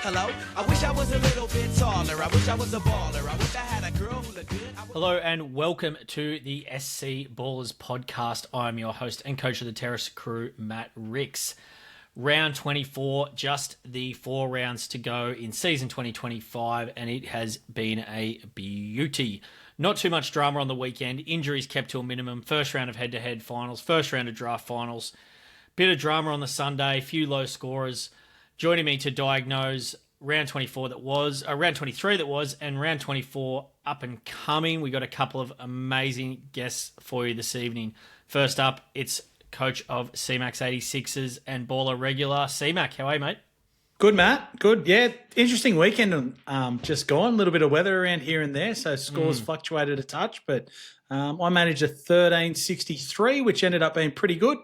Hello, I wish I was a little bit taller. I wish I was a baller. I wish I had a girl who looked good. Hello and welcome to the SC Ballers podcast. I'm your host and coach of the Terrace crew, Matt Ricks. Round 24, just the 4 rounds to go in season 2025, and it has been a beauty. Not too much drama on the weekend. Injuries kept to a minimum. First round of head-to-head finals, first round of draft finals. Bit of drama on the Sunday, few low scorers. Joining me to diagnose round 24 that was, round 23 that was, and round 24 up and coming. We got a couple of amazing guests for you this evening. First up, it's coach of CMac's 86ers and baller regular, CMac. How are you, mate? Good, Matt. Good. Yeah, interesting weekend just gone. A little bit of weather around here and there, so scores fluctuated a touch, but I managed a 1363, which ended up being pretty good.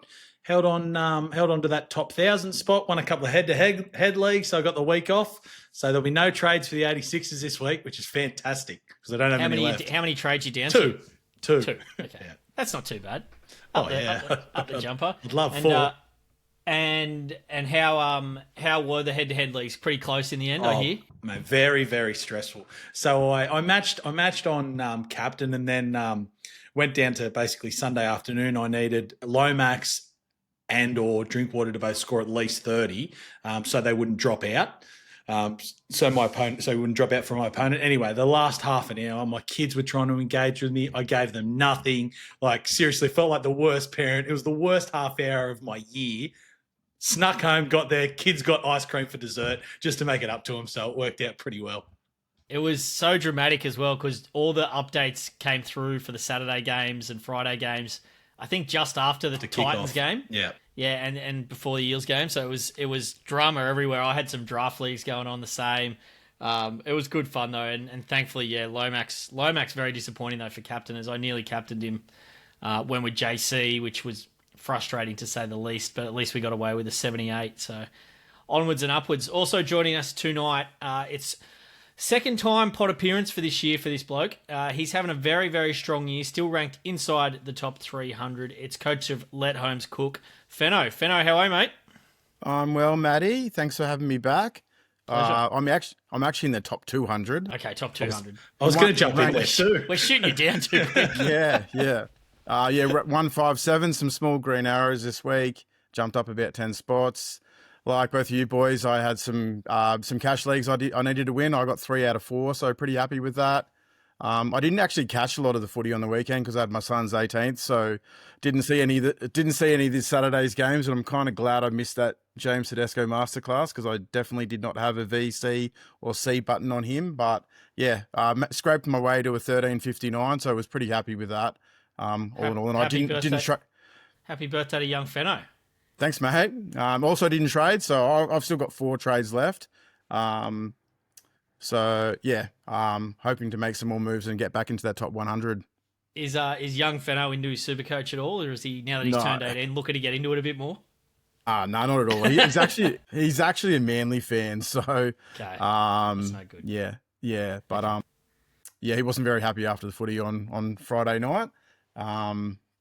Held on to that top 1,000 spot, won a couple of head-to-head leagues, so I got the week off. So there'll be no trades for the 86ers this week, which is fantastic because I don't have any left. How many trades you down to? Two. Okay. Yeah. That's not too bad. Up the jumper. I'd love 4. And how were the head-to-head leagues? Pretty close in the end, I hear. Mate, very, very stressful. So I matched on captain and then went down to basically Sunday afternoon. I needed Lomax and or Drinkwater to both score at least 30, so they wouldn't drop out. So he wouldn't drop out from my opponent. Anyway, the last half an hour, my kids were trying to engage with me. I gave them nothing. Like, seriously, felt like the worst parent. It was the worst half hour of my year. Snuck home, got there, kids got ice cream for dessert just to make it up to them, so it worked out pretty well. It was so dramatic as well because all the updates came through for the Saturday games and Friday games, I think just after the Titans game. Yeah. Yeah, and before the Eels game. So it was drama everywhere. I had some draft leagues going on the same. It was good fun though, and thankfully, yeah, Lomax very disappointing though for captain, as I nearly captained him when with JC, which was frustrating to say the least, but at least we got away with a 78. So onwards and upwards. Also joining us tonight, it's second time pod appearance for this year for this bloke. He's having a very, very strong year, still ranked inside the top 300. It's coach of Let Holmes Cook, Fenno. Fenno, how are you, mate? I'm well, Matty. Thanks for having me back. I'm actually in the top 200. Okay, top 200. I was going to jump in there too. We're shooting you down too quick. Yeah. 157, some small green arrows this week. Jumped up about 10 spots. Like both of you boys, I had some cash leagues I needed to win. I got 3 out of 4, so pretty happy with that. I didn't actually catch a lot of the footy on the weekend because I had my son's 18th, so didn't see any of this Saturday's games, and I'm kind of glad I missed that James Tedesco masterclass because I definitely did not have a V, C, or C button on him. But yeah, scraped my way to a 1359, so I was pretty happy with that. All in all, and I didn't. Happy birthday to young Fenno. Thanks, mate. Also didn't trade, so I've still got 4 trades left. So yeah, hoping to make some more moves and get back into that top 100. Is young Fenno into his SuperCoach at all, or is he, now that he's turned 18, looking to get into it a bit more? No, not at all. He's actually a Manly fan, so okay. That's no good. Yeah, but he wasn't very happy after the footy on Friday night.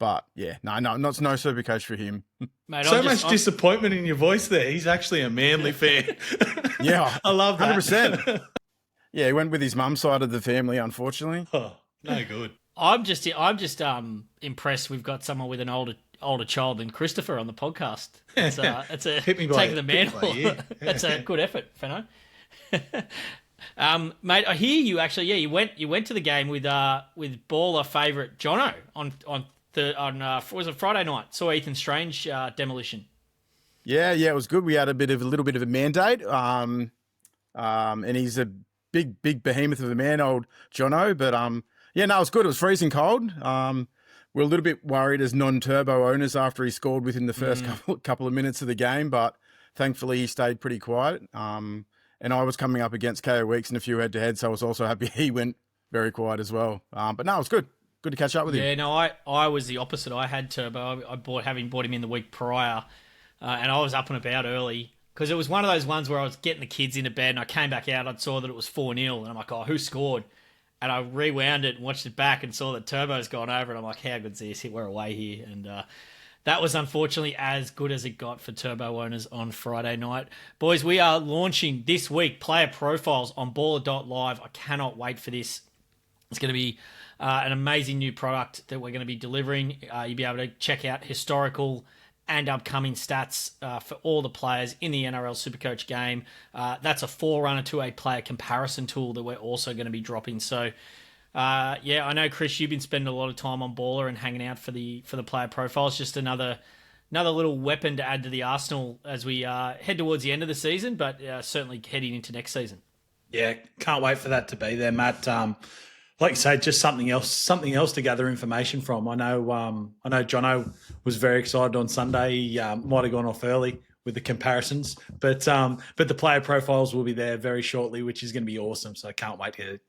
But yeah, no SuperCoach for him. Mate, much disappointment in your voice there. He's actually a Manly fan. Yeah, I love that. 100%. Yeah, he went with his mum's side of the family, unfortunately. Oh, no good. I'm just impressed. We've got someone with an older child than Christopher on the podcast. It's taking the mantle. Yeah. That's a good effort, Fenno. Mate, I hear you actually. Yeah, you went to the game with baller favourite Jono on was it Friday night? Saw Ethan Strange demolition. Yeah, it was good. We had a little bit of a mandate. And he's a big behemoth of a man, old Jono. But it was good. It was freezing cold. We're a little bit worried as non-turbo owners after he scored within the first couple of minutes of the game, but thankfully he stayed pretty quiet. And I was coming up against KO Weeks in a few head-to-heads, so I was also happy he went very quiet as well. But no, it was good. Good to catch up with him. Yeah, no, I was the opposite. I had Turbo. Having bought him in the week prior, and I was up and about early because it was one of those ones where I was getting the kids into bed and I came back out. I saw that it was 4-0 and I'm like, oh, who scored? And I rewound it and watched it back and saw that Turbo's gone over and I'm like, how good's this? We're away here. And that was unfortunately as good as it got for Turbo owners on Friday night. Boys, we are launching this week player profiles on baller.live. I cannot wait for this. It's going to be an amazing new product that we're going to be delivering. You'll be able to check out historical and upcoming stats for all the players in the NRL SuperCoach game. That's a forerunner to a player comparison tool that we're also going to be dropping. So, I know, Chris, you've been spending a lot of time on Baller and hanging out for the player profiles. Just another little weapon to add to the arsenal as we head towards the end of the season, but certainly heading into next season. Yeah, can't wait for that to be there, Matt. Like you say, just something else to gather information from. I know Jono was very excited on Sunday. He might have gone off early with the comparisons, but the player profiles will be there very shortly, which is going to be awesome. So I can't wait to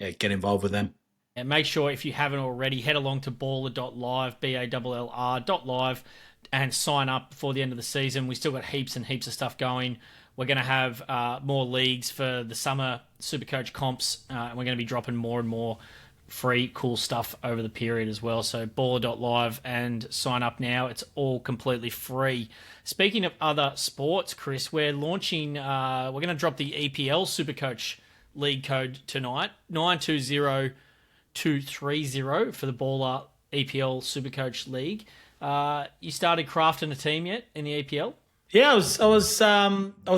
get involved with them. And make sure, if you haven't already, head along to ballr.live, ballr.live, and sign up before the end of the season. We still got heaps and heaps of stuff going. We're going to have more leagues for the summer SuperCoach comps, and we're going to be dropping more and more free, cool stuff over the period as well. So baller.live and sign up now. It's all completely free. Speaking of other sports, Chris, we're launching, we're going to drop the EPL SuperCoach League code tonight, 920230 for the Baller EPL SuperCoach League. You started crafting a team yet in the EPL? Yeah, I was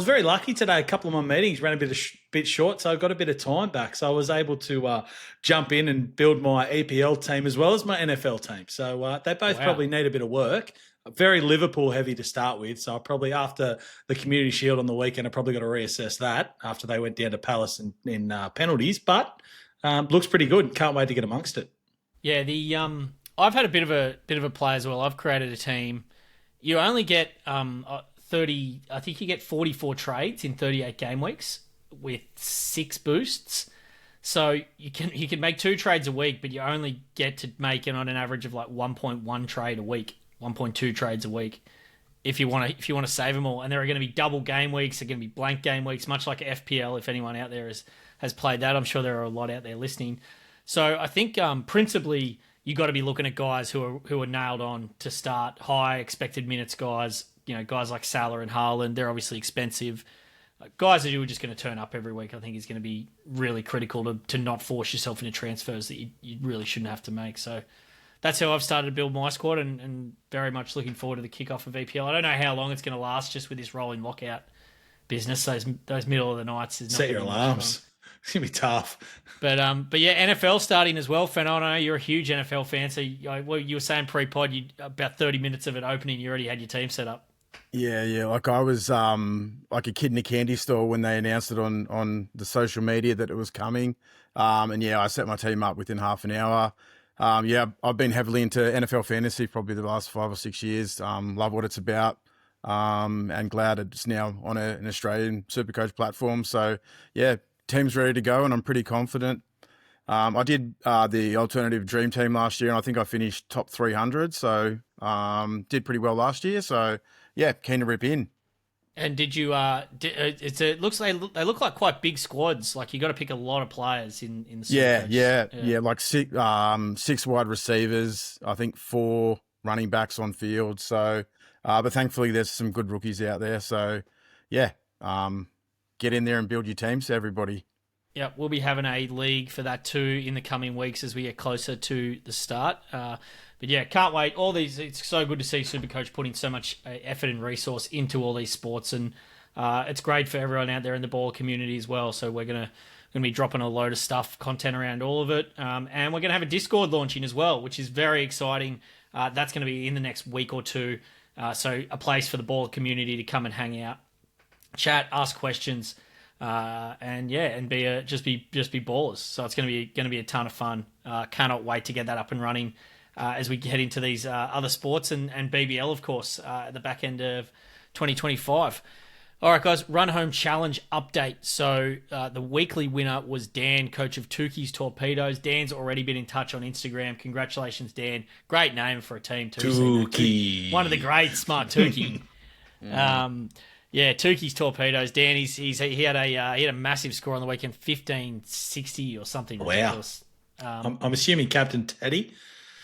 very lucky today. A couple of my meetings ran a bit short, so I got a bit of time back. So I was able to jump in and build my EPL team as well as my NFL team. So they both probably need a bit of work. Very Liverpool heavy to start with. So probably after the Community Shield on the weekend, I probably got to reassess that after they went down to Palace in penalties. But looks pretty good. Can't wait to get amongst it. Yeah, I've had a bit of a play as well. I've created a team. You only get 30. I think you get 44 trades in 38 game weeks with 6 boosts. So you can make 2 trades a week, but you only get to make it on an average of like 1.1 trade a week, 1.2 trades a week. If you want to save them all, and there are going to be double game weeks, there are going to be blank game weeks, much like FPL. If anyone out there has played that, I'm sure there are a lot out there listening. So I think principally you got to be looking at guys who are nailed on to start, high expected minutes guys. You know, guys like Salah and Haaland, they're obviously expensive. Guys that you were just going to turn up every week, I think is going to be really critical to not force yourself into transfers that you really shouldn't have to make. So that's how I've started to build my squad, and very much looking forward to the kickoff of EPL. I don't know how long it's going to last just with this rolling lockout business. Those middle of the nights is not set your alarms. It's going to be tough. But yeah, NFL starting as well. Fenno, I know you're a huge NFL fan, so you were saying pre-pod, about 30 minutes of it opening, you already had your team set up. Yeah. Like I was like a kid in a candy store when they announced it on the social media that it was coming. And yeah, I set my team up within half an hour. I've been heavily into NFL fantasy probably the last 5 or 6 years. Love what it's about. And glad it's now on an Australian SuperCoach platform. So yeah, team's ready to go, and I'm pretty confident. I did the alternative dream team last year, and I think I finished top 300. So did pretty well last year. So yeah, keen to rip in. And did you? It looks like they look like quite big squads. Like you got to pick a lot of players in the SuperCoach. Yeah. Like 6 wide receivers. I think 4 running backs on field. So, but thankfully there's some good rookies out there. So yeah, get in there and build your teams, everybody. Yeah, we'll be having a league for that too in the coming weeks as we get closer to the start. But yeah, can't wait. All these, it's so good to see SuperCoach putting so much effort and resource into all these sports, and it's great for everyone out there in the ball community as well. So we're gonna be dropping a load of stuff, content around all of it, and we're gonna have a Discord launching as well, which is very exciting. That's gonna be in the next week or two. So a place for the ball community to come and hang out, chat, ask questions. And just be ballers. So it's going to be a ton of fun. Cannot wait to get that up and running as we head into these other sports and BBL, of course, at the back end of 2025. All right, guys, run home challenge update. So the weekly winner was Dan, coach of Tukey's Torpedoes. Dan's already been in touch on Instagram. Congratulations, Dan. Great name for a team too. Tukey. One of the great smart Tukey. Yeah, Tukey's Torpedoes. Dan, he had a massive score on the weekend, 1560 or something. Wow. I'm assuming Captain Teddy.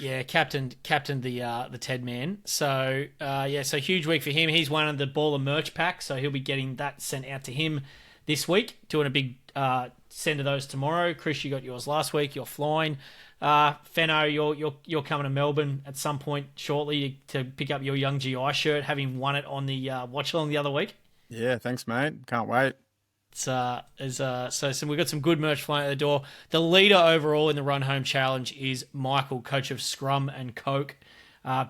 Yeah, captained the Ted man. So so huge week for him. He's one of the baller merch pack, so he'll be getting that sent out to him this week. Doing a big send of those tomorrow. Chris, you got yours last week. You're flying. Fenno, you're coming to Melbourne at some point shortly to pick up your Young GI shirt, having won it on the watch along the other week. Yeah, thanks, mate. Can't wait. So we've got some good merch flying out the door. The leader overall in the Run Home Challenge is Michael, coach of Scrum and Coke.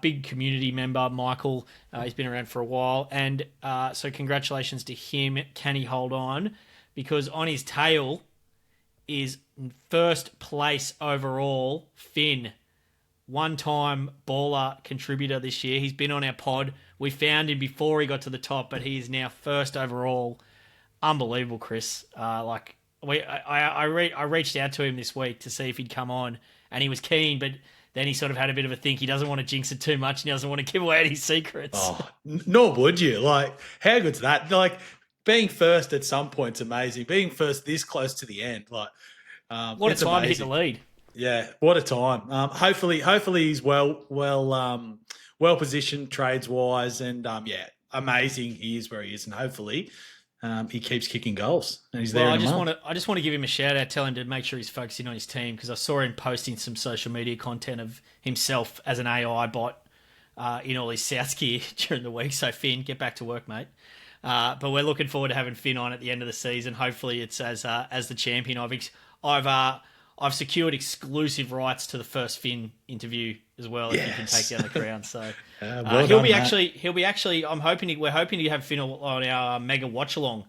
Big community member, Michael. He's been around for a while. And so congratulations to him. Can he hold on? Because on his tail is first place overall, Finn. One-time baller contributor this year. He's been on our pod. We found him before he got to the top, but he is now first overall. Unbelievable, Chris. I reached out to him this week to see if he'd come on, and he was keen, but then he sort of had a bit of a think. He doesn't want to jinx it too much, and he doesn't want to give away any secrets. Oh, nor would you. Like, how good's that? Like, being first at some point's amazing. Being first this close to the end, like, what a time amazing. to hit the lead. Yeah, what a time. Hopefully he's well positioned trades wise, and amazing. He is where he is, and hopefully. He keeps kicking goals, and he's there. I just want to give him a shout out, tell him to make sure he's focusing on his team, because I saw him posting some social media content of himself as an AI bot in all his Souths gear during the week. So Finn, get back to work, mate. But we're looking forward to having Finn on at the end of the season. Hopefully, it's as the champion. I've secured exclusive rights to the first Finn interview as well. Yes. If you can take down the crown. So he'll be actually. We're hoping to have Finn on our Mega Watch Along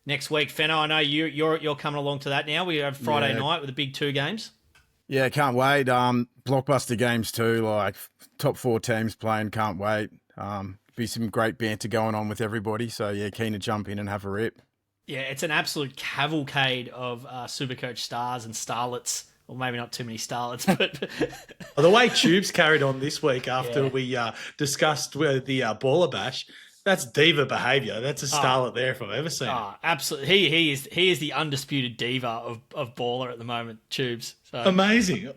next week. Fenno, I know you're coming along to that now. We have Friday night with the big 2 games. Yeah, can't wait. Blockbuster games too. Like top 4 teams playing. Can't wait. Be some great banter going on with everybody. So yeah, keen to jump in and have a rip. Yeah, it's an absolute cavalcade of SuperCoach stars and starlets. Well, maybe not too many starlets, but... Well, the way Tubes carried on this week after we discussed the Baller Bash, that's diva behaviour. That's a starlet there if I've ever seen it. Absolutely. He is the undisputed diva of Baller at the moment, Tubes. So, amazing,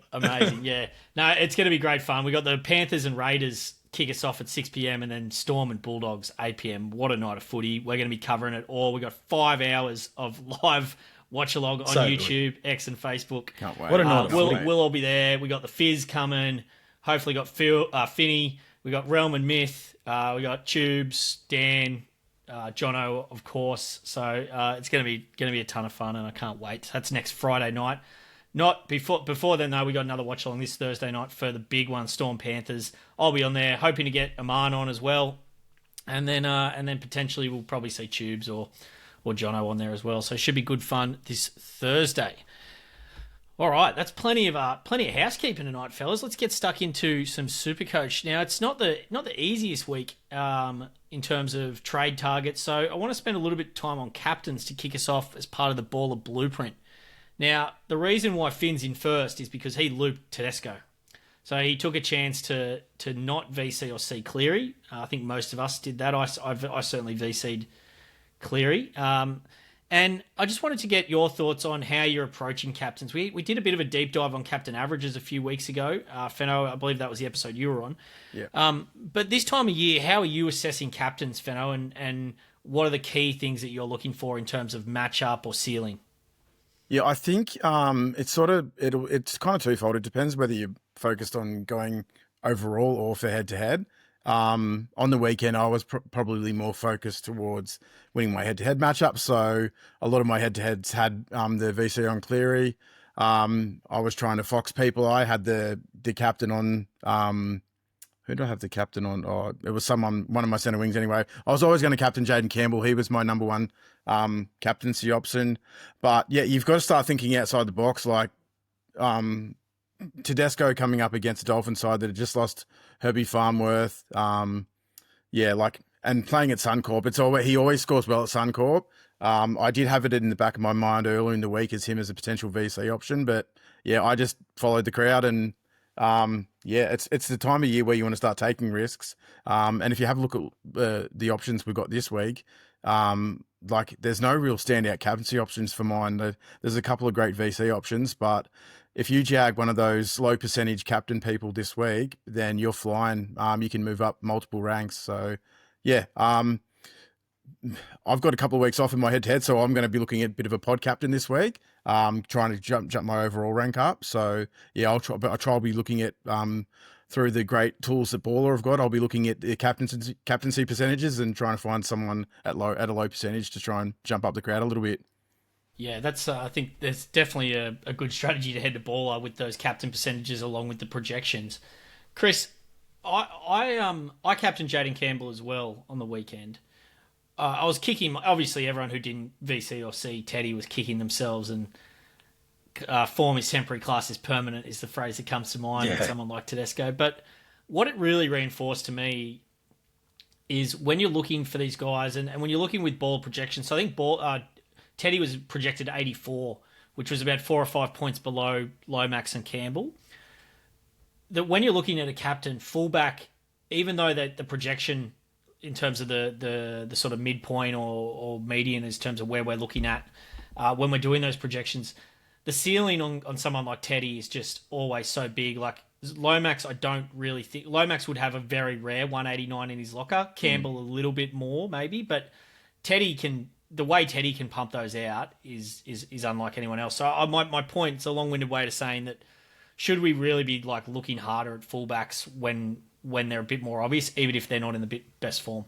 yeah. No, it's going to be great fun. We got the Panthers and Raiders kick us off at 6 p.m. and then Storm and Bulldogs 8 p.m. What a night of footy. We're going to be covering it all. We got 5 hours of live watch along on YouTube, X and Facebook. Can't wait. What a night of footy. We'll all be there. We got the Fizz coming. Hopefully got Finny. We got Realm and Myth. We got Tubes, Dan, Jono, of course. So it's going to be a ton of fun, and I can't wait. That's next Friday night. Not before then though. We got another watch along this Thursday night for the big one, Storm Panthers. I'll be on there, hoping to get Aman on as well, and then potentially we'll probably see Tubes or Jono on there as well. So it should be good fun this Thursday. All right, that's plenty of housekeeping tonight, fellas. Let's get stuck into some SuperCoach. Now, it's not the easiest week in terms of trade targets, so I want to spend a little bit of time on captains to kick us off as part of the Baller Blueprint. Now, the reason why Finn's in first is because he looped Tedesco. So he took a chance to not VC or C Cleary. I think most of us did that. I certainly VC'd Cleary. And I just wanted to get your thoughts on how you're approaching captains. We did a bit of a deep dive on captain averages a few weeks ago. Fenno, I believe that was the episode you were on. Yeah. But this time of year, how are you assessing captains, Fenno, and what are the key things that you're looking for in terms of matchup or ceiling? Yeah, I think it's kind of twofold. It depends whether you're focused on going overall or for head-to-head. On the weekend, I was probably more focused towards winning my head-to-head matchup. So a lot of my head-to-heads had the VC on Cleary. I was trying to fox people. I had the captain on. Who do I have the captain on? Oh, it was one of my centre wings anyway. I was always going to captain Jaden Campbell. He was my number one captaincy option. But yeah, you've got to start thinking outside the box. Like Tedesco coming up against a Dolphin side that had just lost Herbie Farnworth. And playing at Suncorp, he always scores well at Suncorp. I did have it in the back of my mind earlier in the week as him as a potential VC option, but yeah, I just followed the crowd and it's the time of year where you want to start taking risks. And if you have a look at the options we've got this week, there's no real standout captaincy options for mine. There's a couple of great VC options, but if you jag one of those low percentage captain people this week, then you're flying. You can move up multiple ranks. So, yeah. I've got a couple of weeks off in my head-to-head, so I'm going to be looking at a bit of a pod captain this week, trying to jump my overall rank up. So, yeah, I'll try to be looking at through the great tools that Baller have got. I'll be looking at the captaincy percentages and trying to find someone at a low percentage to try and jump up the crowd a little bit. Yeah, that's. I think there's definitely a good strategy to head to Baller with those captain percentages along with the projections. Chris, I captained Jaden Campbell as well on the weekend. I was kicking. Obviously, everyone who didn't VC or see Teddy was kicking themselves, and form is temporary, class is permanent is the phrase that comes to mind with someone like Tedesco. But what it really reinforced to me is when you're looking for these guys, and when you're looking with ball projections. So I think Teddy was projected 84, which was about 4 or 5 points below Lomax and Campbell. That when you're looking at a captain, fullback, even though the projection in terms of the sort of midpoint or median in terms of where we're looking at when we're doing those projections, the ceiling on someone like Teddy is just always so big. Like Lomax, I don't really think Lomax would have a very rare 189 in his locker. Campbell a little bit more maybe, but Teddy can. The way Teddy can pump those out is unlike anyone else. So my point, it's a long-winded way to saying that should we really be like looking harder at fullbacks when they're a bit more obvious, even if they're not in the best form?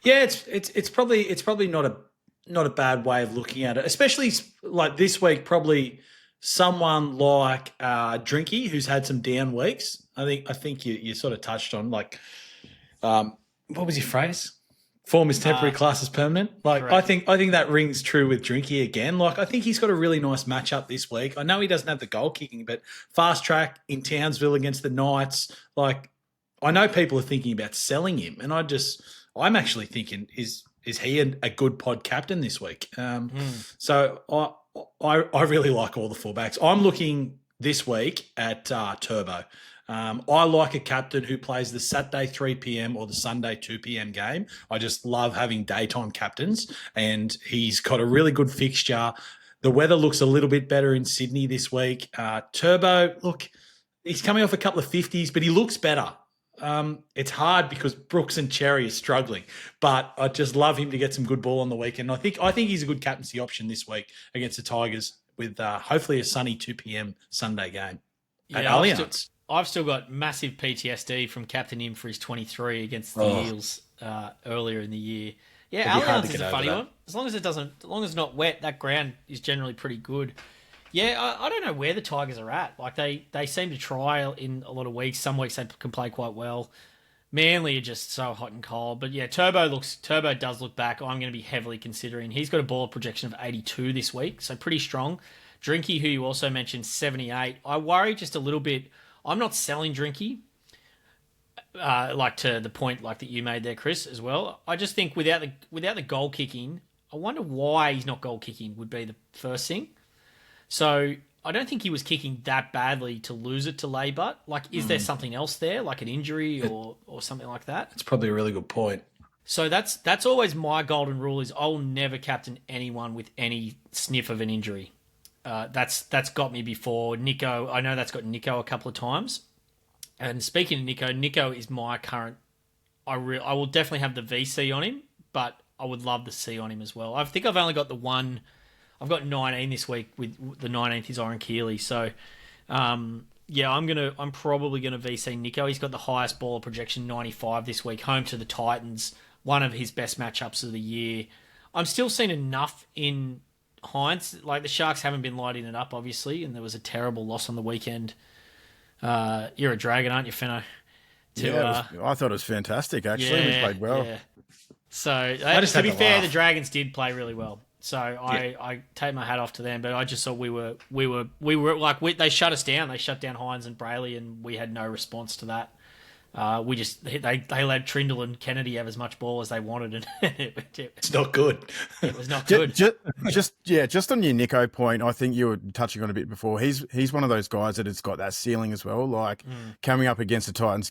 Yeah, it's probably not a bad way of looking at it, especially like this week. Probably someone like Drinky, who's had some down weeks. I think you sort of touched on like what was your phrase? Form is temporary, class is permanent. Like correct. I think that rings true with Drinky again. Like I think he's got a really nice matchup this week. I know he doesn't have the goal kicking, but fast track in Townsville against the Knights. Like I know people are thinking about selling him, and I'm actually thinking is he a good pod captain this week? So I really like all the fullbacks. I'm looking this week at Turbo. I like a captain who plays the Saturday 3 p.m. or the Sunday 2 p.m. game. I just love having daytime captains, and he's got a really good fixture. The weather looks a little bit better in Sydney this week. Turbo, look, he's coming off a couple of 50s, but he looks better. It's hard because Brooks and Cherry are struggling, but I just love him to get some good ball on the weekend. I think he's a good captaincy option this week against the Tigers with hopefully a sunny 2 p.m. Sunday game at Allianz. I've still got massive PTSD from captaining him for his 23 against the Eels earlier in the year. Yeah, Allianz is a funny one. As long as it's not wet, that ground is generally pretty good. Yeah, I don't know where the Tigers are at. Like they seem to try in a lot of weeks. Some weeks they can play quite well. Manly are just so hot and cold. But yeah, Turbo does look back. I'm going to be heavily considering. He's got a ball projection of 82 this week, so pretty strong. Drinky, who you also mentioned, 78. I worry just a little bit. I'm not selling Drinky, like to the point like that you made there, Chris, as well. I just think without the goal kicking, I wonder why he's not goal kicking would be the first thing. So I don't think he was kicking that badly to lose it to Laybutt. Like, is there something else there, like an injury or something like that? That's probably a really good point. So that's always my golden rule is I'll never captain anyone with any sniff of an injury. That's got me before. Nico, I know that's got Nico a couple of times. And speaking of Nico is my current. I will definitely have the VC on him, but I would love the C on him as well. I think I've only got the one. I've got 19 this week. With the 19th is Oren Keeley. So, yeah, I'm probably gonna VC Nico. He's got the highest baller projection, 95 this week, home to the Titans. One of his best matchups of the year. I'm still seeing enough in Hines. Like the Sharks haven't been lighting it up, obviously, and there was a terrible loss on the weekend. You're a Dragon, aren't you, Fenno? I thought it was fantastic. Actually, we played well. Yeah. So to be fair, the Dragons did play really well. So I take my hat off to them, but I just thought we were like they shut us down. They shut down Hines and Brayley, and we had no response to that. They let Trindle and Kennedy have as much ball as they wanted, and it's not good. It was not good. Just on your Nico point, I think you were touching on a bit before. He's one of those guys that has got that ceiling as well. Like coming up against the Titans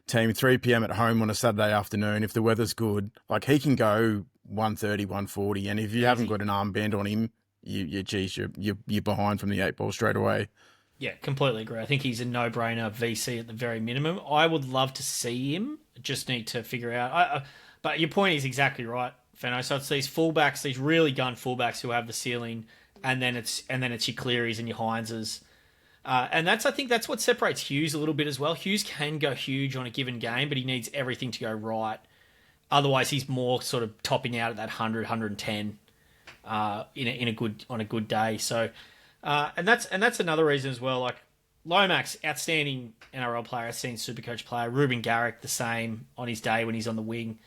team 3 p.m. at home on a Saturday afternoon. If the weather's good, like he can go 130, 140, and if you haven't got an armband on him, you're behind from the 8 ball straight away. Yeah, completely agree. I think he's a no-brainer VC at the very minimum. I would love to see him. Just need to figure out. But your point is exactly right, Fenno. So it's these fullbacks, these really gun fullbacks who have the ceiling, and then it's your Clearys and your Hineses. And I think that's what separates Hughes a little bit as well. Hughes can go huge on a given game, but he needs everything to go right. Otherwise, he's more sort of topping out at that 100, 110 on a good day. So, and that's another reason as well. Like Lomax, outstanding NRL player, outstanding SuperCoach player. Ruben Garrick, the same on his day when he's on the wing.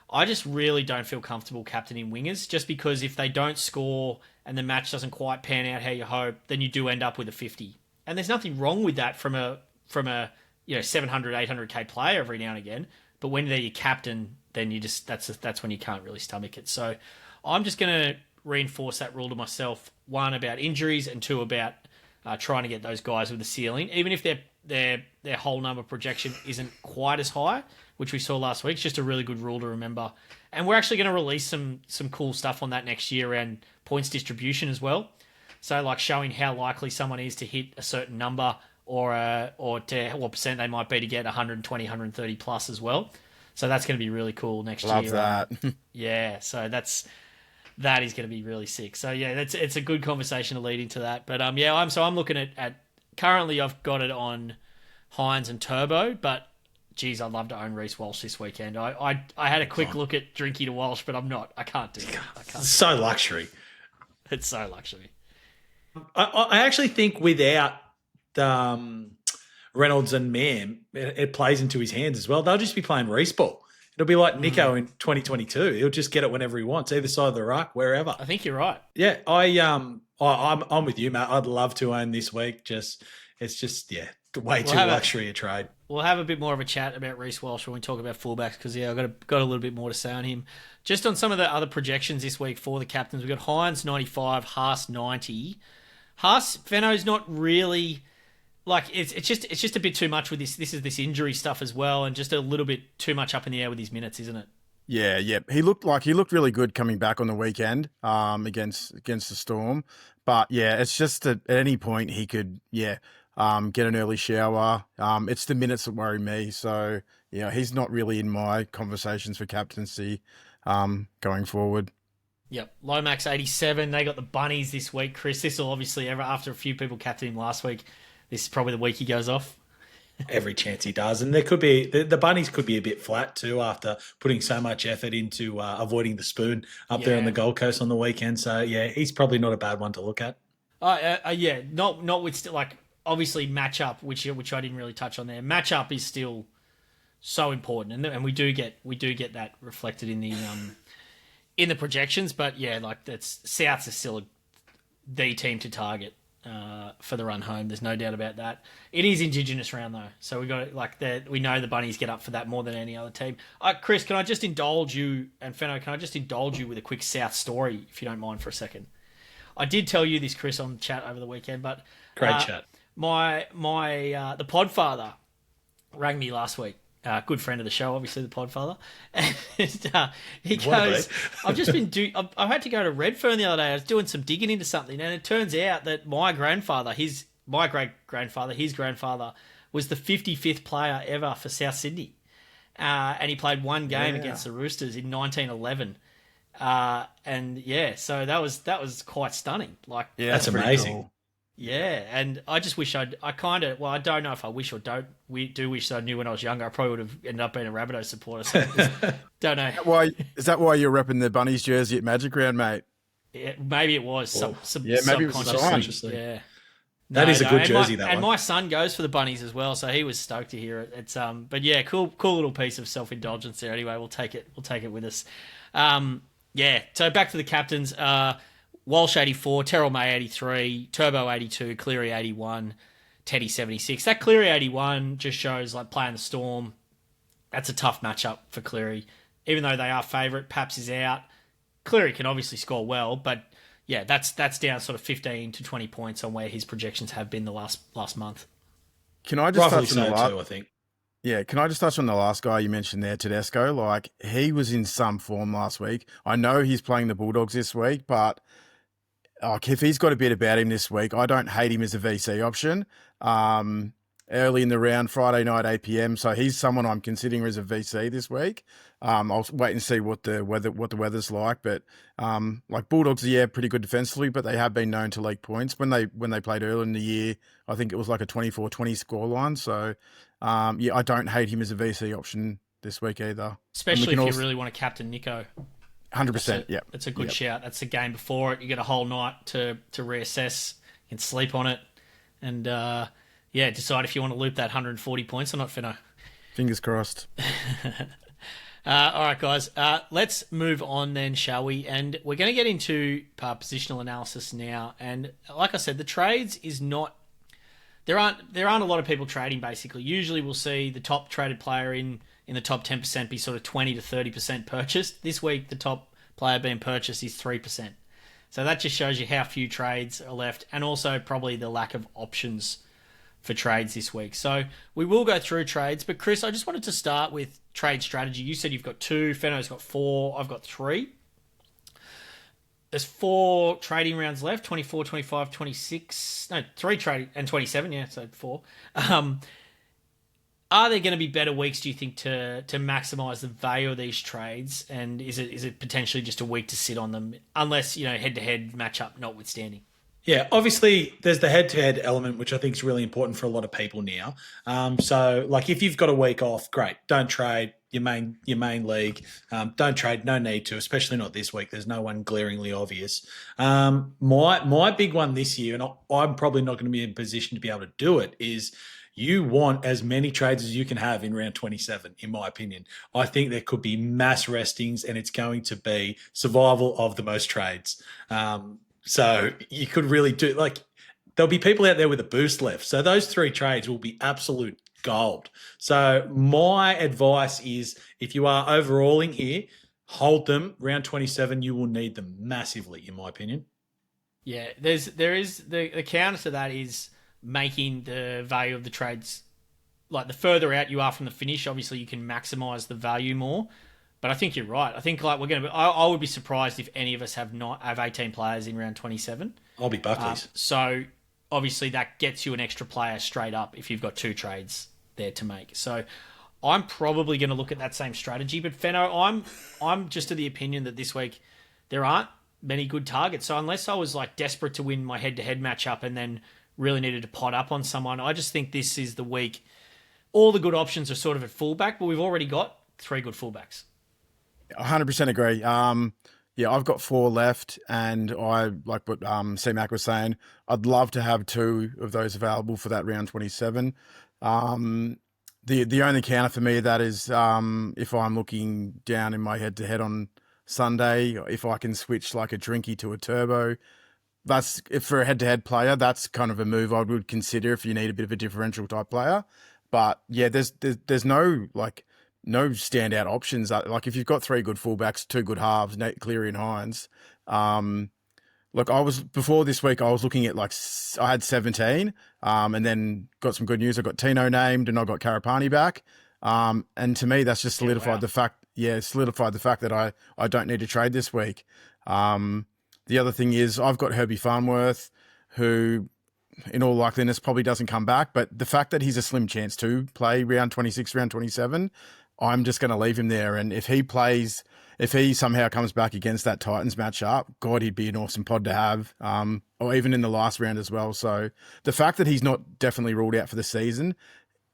I just really don't feel comfortable captaining wingers, just because if they don't score and the match doesn't quite pan out how you hope, then you do end up with a 50. And there's nothing wrong with that from a 700, 800k player every now and again. But when they're your captain, then that's when you can't really stomach it. So I'm just going to reinforce that rule to myself. 1, about injuries, and 2, about trying to get those guys with the ceiling, even if their whole number projection isn't quite as high, which we saw last week. It's just a really good rule to remember. And we're actually going to release some cool stuff on that next year around points distribution as well. So like showing how likely someone is to hit a certain number or to what percent they might be to get 120, 130 plus as well. So that's going to be really cool next year. Love that. Yeah, so that is going to be really sick. So yeah, it's a good conversation to lead into that. But I'm looking at currently I've got it on Hines and Turbo, but geez, I'd love to own Reece Walsh this weekend. I had a quick look at Drinky to Walsh, but I'm not. I can't do it. It's so luxury. It's so luxury. I actually think without Reynolds and Mam, it plays into his hands as well. They'll just be playing Reece ball. It'll be like Nico in 2022. He'll just get it whenever he wants, either side of the ruck, wherever. I think you're right. Yeah, I'm with you, Matt. I'd love to own this week. It's just way too luxury a trade. We'll have a bit more of a chat about Reece Walsh when we talk about fullbacks, because I've got a little bit more to say on him. Just on some of the other projections this week for the captains, we've got Hines 95, Haas 90. Haas, Fenno's not really like it's just a bit too much with this injury stuff as well, and just a little bit too much up in the air with his minutes, isn't it? Yeah. He looked really good coming back on the weekend against the Storm. But yeah, it's just at any point he could get an early shower. It's the minutes that worry me. So he's not really in my conversations for captaincy going forward. Yep, Lomax 87. They got the Bunnies this week, Chris. This will obviously, after a few people captained him last week, this is probably the week he goes off. Every chance he does. And there could be, the Bunnies could be a bit flat too after putting so much effort into avoiding the spoon up there on the Gold Coast on the weekend. So yeah, he's probably not a bad one to look at. Not with like obviously matchup, which I didn't really touch on there. Matchup is still so important, and we do get that reflected in the projections. But yeah, like Souths is still the team to target for the run home. There's no doubt about that. It is Indigenous round though, so we got we know the Bunnies get up for that more than any other team. Chris, can I just indulge you, and Fenno, can I just indulge you with a quick South story, if you don't mind for a second? I did tell you this, Chris, on chat over the weekend, but great chat. My the Podfather rang me last week. Good friend of the show, obviously, the Podfather. And he goes, I've had to go to Redfern the other day. I was doing some digging into something, and it turns out that my grandfather, my great-grandfather, his grandfather, was the 55th player ever for South Sydney. And he played one game against the Roosters in 1911. So that was quite stunning. Like, that's amazing. Cool. Yeah, and I just wish I don't know if I wish or don't. We do wish I knew when I was younger. I probably would have ended up being a Rabbitoh supporter. So don't know. Is that why you're repping the Bunnies jersey at Magic Round, mate? Yeah, maybe it was. Maybe it was subconsciously. Yeah. That is a good jersey, and my son goes for the Bunnies as well, so he was stoked to hear it. It's but yeah, cool little piece of self-indulgence there. Anyway, we'll take it with us. So back to the captains. Walsh 84, Terrell May 83, Turbo 82, Cleary 81, Teddy 76. That Cleary 81 just shows like playing the Storm. That's a tough matchup for Cleary. Even though they are favourite, Paps is out. Cleary can obviously score well, but yeah, that's down sort of 15 to 20 points on where his projections have been the last month. Can I just touch on the last? Too, I think. Yeah, can I just touch on the last guy you mentioned there, Tedesco? Like, he was in some form last week. I know he's playing the Bulldogs this week, but if he's got a bit about him this week, I don't hate him as a VC option. Early in the round, Friday night, 8 p.m. So he's someone I'm considering as a VC this week. I'll wait and see what the weather's like. But like Bulldogs, pretty good defensively, but they have been known to leak points. When they played earlier in the year, I think it was like a 24-20 scoreline. So I don't hate him as a VC option this week either. Especially if you really want to captain Nico. 100%, yeah. That's a good shout. That's the game before it. You get a whole night to reassess. You can sleep on it. And, decide if you want to loop that 140 points or not, Fenno. Fingers crossed. All right, guys. Let's move on then, shall we? And we're going to get into positional analysis now. And like I said, the trades is not... There aren't a lot of people trading, basically. Usually we'll see the top traded player in the top 10% be sort of 20 to 30% purchased. This week, the top player being purchased is 3%. So that just shows you how few trades are left, and also probably the lack of options for trades this week. So we will go through trades, but Chris, I just wanted to start with trade strategy. You said you've got 2, Fenno's got 4, I've got 3. There's 4 trading rounds left, 24, 25, 26, no, 3 trading, and 27, so 4. Are there going to be better weeks, do you think, to maximise the value of these trades? And is it potentially just a week to sit on them, unless, head-to-head matchup notwithstanding? Yeah, obviously there's the head-to-head element, which I think is really important for a lot of people now. So, like, if you've got a week off, great, don't trade your main league. Don't trade, no need to, especially not this week. There's no one glaringly obvious. My big one this year, and I'm probably not going to be in a position to be able to do it, is you want as many trades as you can have in round 27, in my opinion. I think there could be mass restings, and it's going to be survival of the most trades. So you could really do, like, there'll be people out there with a boost left. So those 3 trades will be absolute gold. So my advice is, if you are overalling here, hold them. Round 27, you will need them massively, in my opinion. Yeah, there is the counter to that is making the value of the trades, like, the further out you are from the finish, obviously you can maximize the value more. But I think you're right. I think, like, I would be surprised if any of us have 18 players in round 27. I'll be Buckley's. So obviously that gets you an extra player straight up if you've got 2 trades there to make. So I'm probably going to look at that same strategy. But Fenno, I'm just of the opinion that this week there aren't many good targets. So unless I was, like, desperate to win my head-to-head matchup and then really needed to pot up on someone, I just think this is the week. All the good options are sort of at fullback, but we've already got 3 good fullbacks. 100% agree. I've got 4 left, and I, like what CMac was saying, I'd love to have 2 of those available for that round 27. The only counter for me that is if I'm looking down in my head-to-head on Sunday, if I can switch like a Drinky to a Turbo, that's, if for a head-to-head player, that's kind of a move I would consider if you need a bit of a differential type player. But yeah, there's no standout options. Like, if you've got 3 good fullbacks, 2 good halves, Nate Cleary and Hines. Look, before this week, I was looking at, like, I had 17, and then got some good news. I got Tino named, and I got Karapani back. And to me, that's just solidified the fact that I don't need to trade this week. The other thing is, I've got Herbie Farnworth, who, in all likeliness, probably doesn't come back. But the fact that he's a slim chance to play round 26, round 27, I'm just going to leave him there. And if he somehow comes back against that Titans matchup, God, he'd be an awesome pod to have, or even in the last round as well. So the fact that he's not definitely ruled out for the season,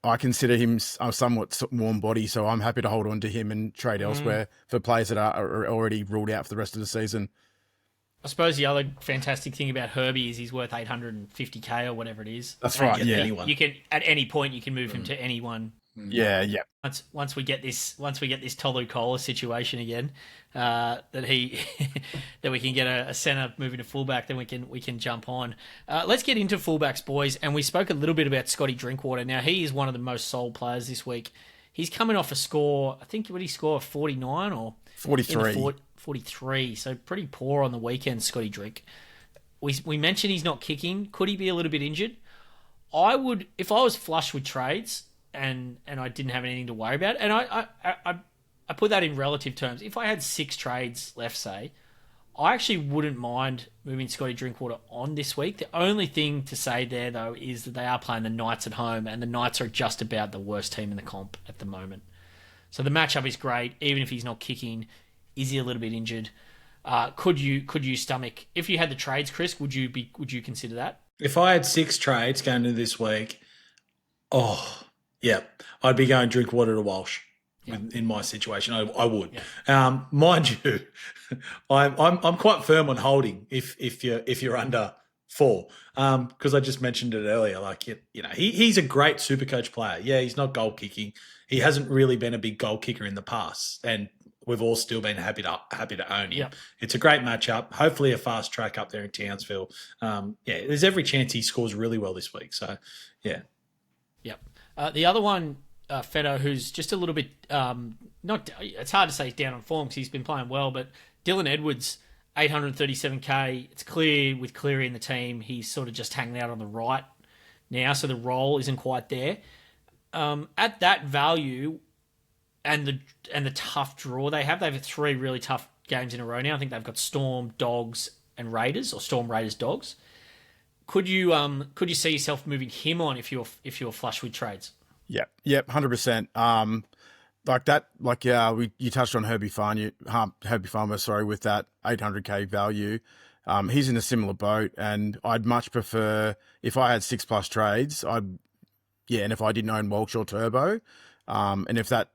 I consider him a somewhat warm body. So I'm happy to hold on to him and trade elsewhere for players that are already ruled out for the rest of the season. I suppose the other fantastic thing about Herbie is he's worth 850k or whatever it is. That's right. Yeah, anyone. You can, at any point, you can move him to anyone. Yeah. Once we get this Tolu Kola situation again, that we can get a centre moving to fullback, then we can jump on. Let's get into fullbacks, boys. And we spoke a little bit about Scotty Drinkwater. Now, he is one of the most sold players this week. He's coming off a score. I think, what did he score? 49 or 43. 43. So pretty poor on the weekend, Scotty Drink. We mentioned he's not kicking. Could he be a little bit injured? I would, if I was flush with trades and I didn't have anything to worry about, and I put that in relative terms. If I had 6 trades left, say, I actually wouldn't mind moving Scotty Drinkwater on this week. The only thing to say there, though, is that they are playing the Knights at home, and the Knights are just about the worst team in the comp at the moment. So the matchup is great, even if he's not kicking. Is he a little bit injured? Could you stomach, if you had the trades, Chris? Would you consider that? If I had 6 trades going into this week, I'd be going Drinkwater to Walsh. In my situation, I would. Yeah. Mind you, I'm quite firm on holding if you're under 4, because I just mentioned it earlier. Like he's a great SuperCoach player. Yeah, he's not goal kicking. He hasn't really been a big goal kicker in the past, and we've all still been happy to own him. Yep. It's a great matchup. Hopefully, a fast track up there in Townsville. There's every chance he scores really well this week. So, yeah. Yep. The other one. Fenno, who's just a little bit it's hard to say he's down on form because he's been playing well, but Dylan Edwards, 837k. It's clear with Cleary in the team, he's sort of just hanging out on the right now, so the role isn't quite there. At that value and the tough draw they've had 3 really tough games in a row now. I think they've got Storm, Dogs, and Raiders, or Storm, Raiders, Dogs. Could you see yourself moving him on if you're flush with trades? Yep, 100%. You touched on Herbie Farmer, with that 800k value. He's in a similar boat, and I'd much prefer if I had 6+ trades. And if I didn't own Walsh or Turbo, and if that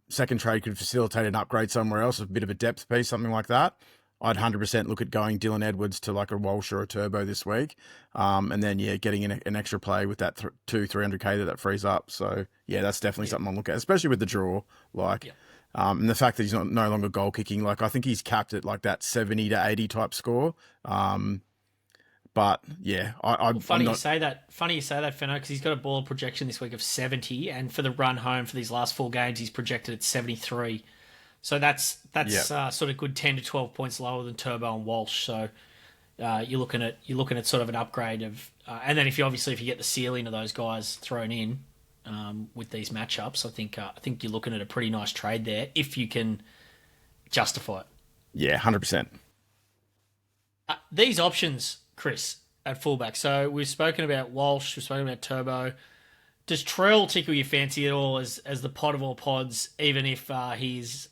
second trade could facilitate an upgrade somewhere else, a bit of a depth piece, something like that, I'd 100% look at going Dylan Edwards to like a Walsh or a Turbo this week. And then, getting an extra play with that 300k that frees up. So, that's definitely something I'll look at, especially with the draw. And the fact that he's no longer goal kicking, I think he's capped at like that 70 to 80 type score. Funny you say that, Fenno, because he's got a ball projection this week of 70, and for the run home for these last 4 games, he's projected at 73. So that's sort of good 10 to 12 points lower than Turbo and Walsh. So you're looking at sort of an upgrade of, and then if you get the ceiling of those guys thrown in with these matchups, I think you're looking at a pretty nice trade there if you can justify it. Yeah, 100%. These options, Chris, at fullback. So we've spoken about Walsh, we've spoken about Turbo. Does Trell tickle your fancy at all as the pod of all pods, even if he's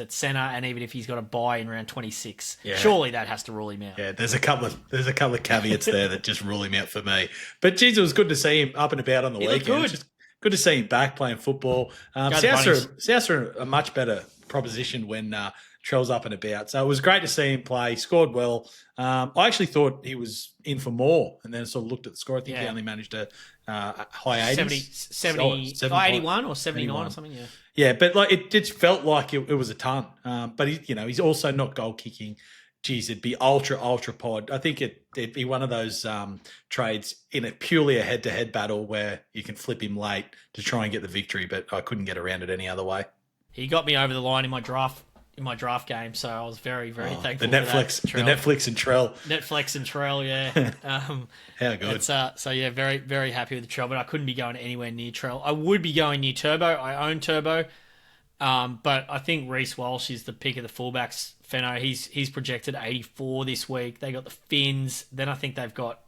at centre and even if he's got a bye in round 26? Yeah. Surely that has to rule him out. Yeah, there's a couple of caveats there that just rule him out for me. But geez, it was good to see him up and about on the weekend. Good. Just good to see him back playing football. South are a much better proposition when Trell's up and about. So it was great to see him play. He scored well. I actually thought he was in for more, and then sort of looked at the score. I think he only managed a high 80s. 81 or 79 or something, Yeah, but it just felt like it was a ton. But he's also not goal kicking. Geez, it'd be ultra pod. I think it'd be one of those trades in a head-to-head battle where you can flip him late to try and get the victory, but I couldn't get around it any other way. He got me over the line in my draft game, so I was very, very thankful the Netflix, for that. The Netflix and Trell. Netflix and Trell, yeah. How good. Very, very happy with the Trell, but I couldn't be going anywhere near Trell. I would be going near Turbo. I own Turbo, but I think Reece Walsh is the pick of the fullbacks. Fenno, he's projected 84 this week. They got the Finns. Then I think they've got,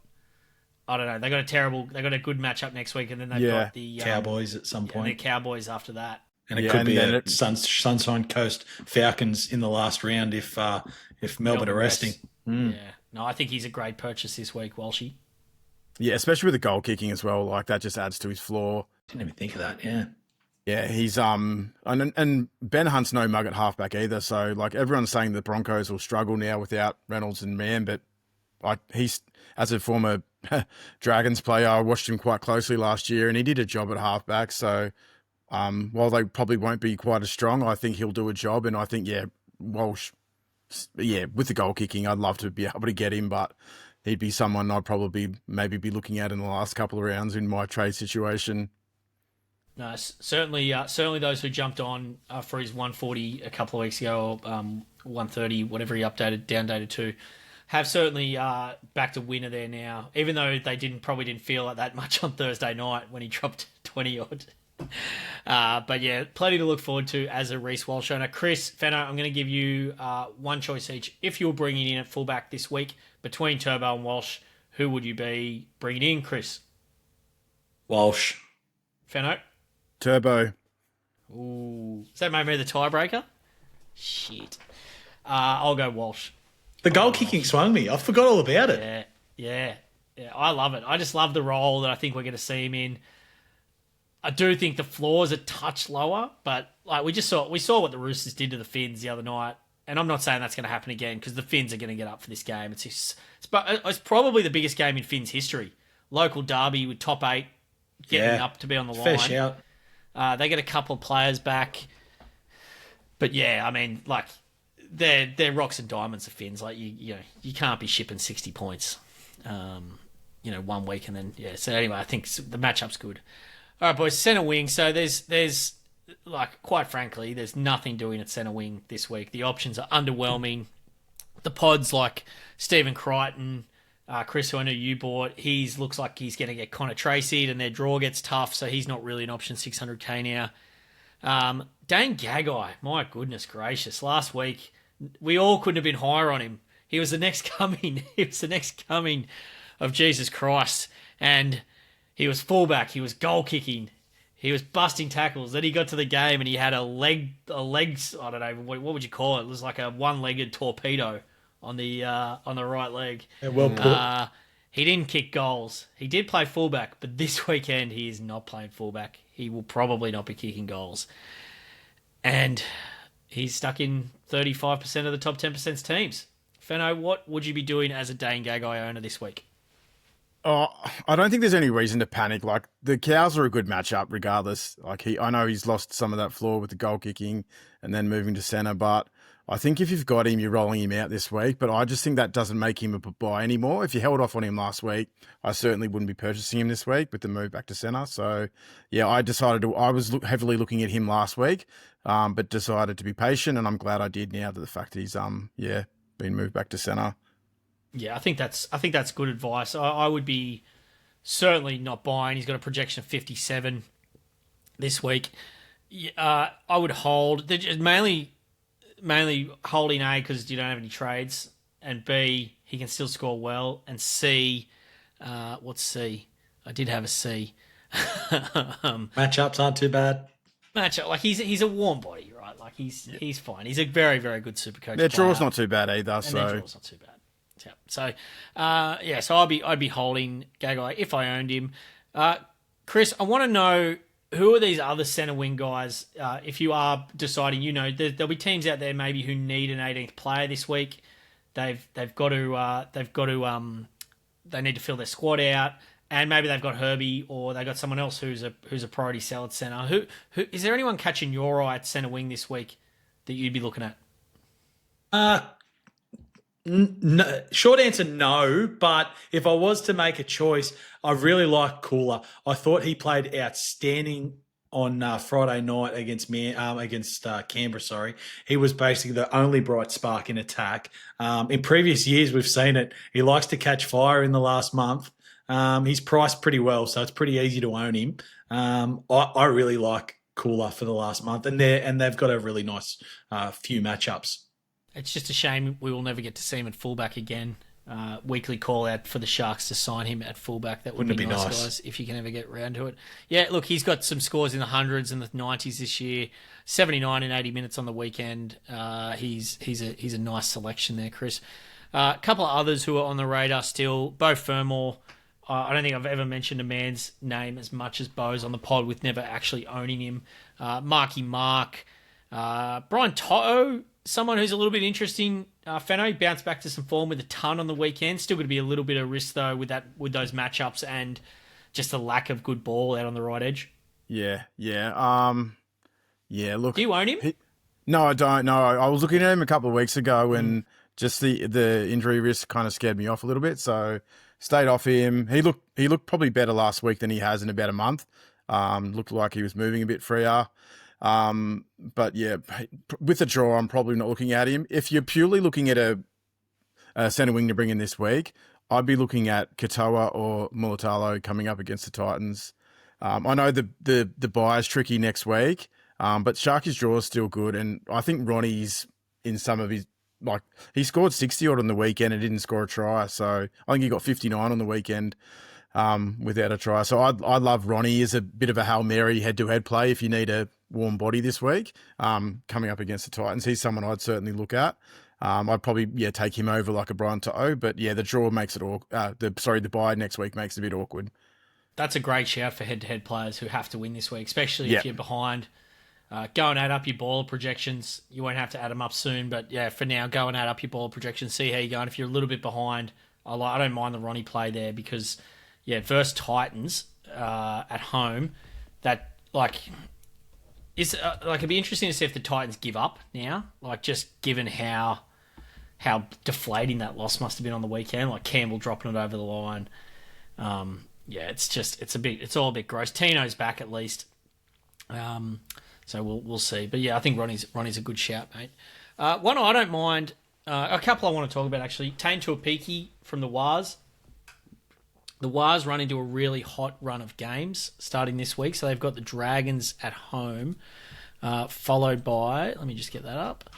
I don't know, they got a good matchup next week, and then they've got the Cowboys at some point. And the Cowboys after that. And it could be a Sunshine Coast Falcons in the last round if Melbourne are resting. Yeah. No, I think he's a great purchase this week, Walshy. Yeah, especially with the goal kicking as well. Like, that just adds to his floor. Didn't even think of that, yeah. Yeah, he's and Ben Hunt's no mug at halfback either. So, everyone's saying the Broncos will struggle now without Reynolds and Mann, but he's, as a former Dragons player, I watched him quite closely last year, and he did a job at halfback. So, while they probably won't be quite as strong, I think he'll do a job. And I think, Walsh, with the goal kicking, I'd love to be able to get him, but he'd be someone I'd probably maybe be looking at in the last couple of rounds in my trade situation. No, certainly those who jumped on for his 140 a couple of weeks ago, or 130, whatever he downdated to, have certainly backed a winner there now, even though they probably didn't feel like that much on Thursday night when he dropped 20 odd. But yeah, plenty to look forward to as a Reece Walsh owner. Chris, Fenno, I'm going to give you one choice each. If you're bringing in at fullback this week between Turbo and Walsh, who would you be bringing in, Chris? Walsh. Fenno? Turbo. Ooh. Does that make me the tiebreaker? Shit. I'll go Walsh. The goal kicking swung me. I forgot all about it. Yeah. I love it. I just love the role that I think we're going to see him in. I do think the floor's a touch lower, but like we saw what the Roosters did to the Finns the other night, and I'm not saying that's going to happen again because the Finns are going to get up for this game. It's probably the biggest game in Finns history. Local derby with top 8 getting up to be on the line. Fair shout. They get a couple of players back, but yeah, I mean, like they're rocks and diamonds. The Finns, like you can't be shipping 60 points, 1 week and then yeah. So anyway, I think the matchup's good. All right, boys, centre wing. So there's like, quite frankly, there's nothing doing at centre wing this week. The options are underwhelming. The pods like Stephen Crichton, Chris, who I know you bought, looks like he's going to get Connor Tracy'd and their draw gets tough, so he's not really an option, 600k now. Dane Gagai, my goodness gracious. Last week, we all couldn't have been higher on him. He was the next coming. He was the next coming of Jesus Christ. And he was fullback. He was goal kicking. He was busting tackles. Then he got to the game and he had a leg. I don't know what would you call it. It was like a one-legged torpedo on the right leg. Yeah, well put. He didn't kick goals. He did play fullback, but this weekend he is not playing fullback. He will probably not be kicking goals, and he's stuck in 35% of the top 10% teams. Fenno, what would you be doing as a Dane Gagai owner this week? Oh, I don't think there's any reason to panic. Like, the Cows are a good matchup regardless. Like, I know he's lost some of that floor with the goal kicking and then moving to centre, but I think if you've got him, you're rolling him out this week. But I just think that doesn't make him a buy anymore. If you held off on him last week, I certainly wouldn't be purchasing him this week with the move back to centre. So, yeah, I was heavily looking at him last week, but decided to be patient, and I'm glad I did now, that the fact that he's been moved back to centre. Yeah, I think that's good advice. I would be certainly not buying. He's got a projection of 57 this week. I would hold. They're just mainly holding A because you don't have any trades, and B, he can still score well, and C, what's C? I did have a C. Matchups aren't too bad. Matchup, like he's a warm body, right? Like he's fine. He's a very, very good SuperCoach. Their draw's not too bad either. And their draw's not too bad. Yeah. So I'd be holding Gagai if I owned him. Chris, I want to know, who are these other centre wing guys? If you are deciding, there'll be teams out there maybe who need an 18th player this week. They need to fill their squad out, and maybe they've got Herbie or they've got someone else who's a priority sell at centre. Who is there anyone catching your eye at centre wing this week that you'd be looking at? No, short answer, no. But if I was to make a choice, I really like Cooler. I thought he played outstanding on Friday night against Canberra. Sorry, he was basically the only bright spark in attack. In previous years, we've seen it. He likes to catch fire in the last month. He's priced pretty well, so it's pretty easy to own him. I really like Cooler for the last month, and they've got a really nice few matchups. It's just a shame we will never get to see him at fullback again. Weekly call out for the Sharks to sign him at fullback. That would be nice, guys, if you can ever get around to it. Yeah, look, he's got some scores in the hundreds and the 90s this year. 79 in 80 minutes on the weekend. He's a nice selection there, Chris. A couple of others who are on the radar still. Bo Fermor. I don't think I've ever mentioned a man's name as much as Bo's on the pod with never actually owning him. Marky Mark. Brian Toto. Someone who's a little bit interesting, Fenno, bounced back to some form with a ton on the weekend. Still going to be a little bit of risk though with those matchups and just the lack of good ball out on the right edge. Yeah. Look, do you own him? No, I don't. No, I was looking at him a couple of weeks ago, and just the injury risk kind of scared me off a little bit. So stayed off him. He looked probably better last week than he has in about a month. Looked like he was moving a bit freer. But yeah, with the draw, I'm probably not looking at him. If you're purely looking at a centre wing to bring in this week, I'd be looking at Katoa or Mulatalo coming up against the Titans. I know the bye is tricky next week, but Sharky's draw is still good, and I think Ronnie's in some of his he scored 60 odd on the weekend and didn't score a try, so I think he got 59 on the weekend without a try. So I love Ronnie as a bit of a Hail Mary head-to-head play if you need a warm body this week coming up against the Titans. He's someone I'd certainly look at. I'd probably take him over like a Brian To'o, but the draw makes it the bye next week makes it a bit awkward. That's a great shout for head-to-head players who have to win this week, especially if you're behind. Go and add up your baller projections. You won't have to add them up soon, but for now, go and add up your baller projections. See how you're going. If you're a little bit behind, I don't mind the Ronnie play there because, versus Titans at home, that it'd be interesting to see if the Titans give up now. Just given how deflating that loss must have been on the weekend. Campbell dropping it over the line. It's all a bit gross. Tino's back at least. So we'll see. But I think Ronnie's a good shout, mate. One I don't mind, a couple I want to talk about actually. Dane Gagai from the Wars. The Wars run into a really hot run of games starting this week. So they've got the Dragons at home, followed by, let me just get that up,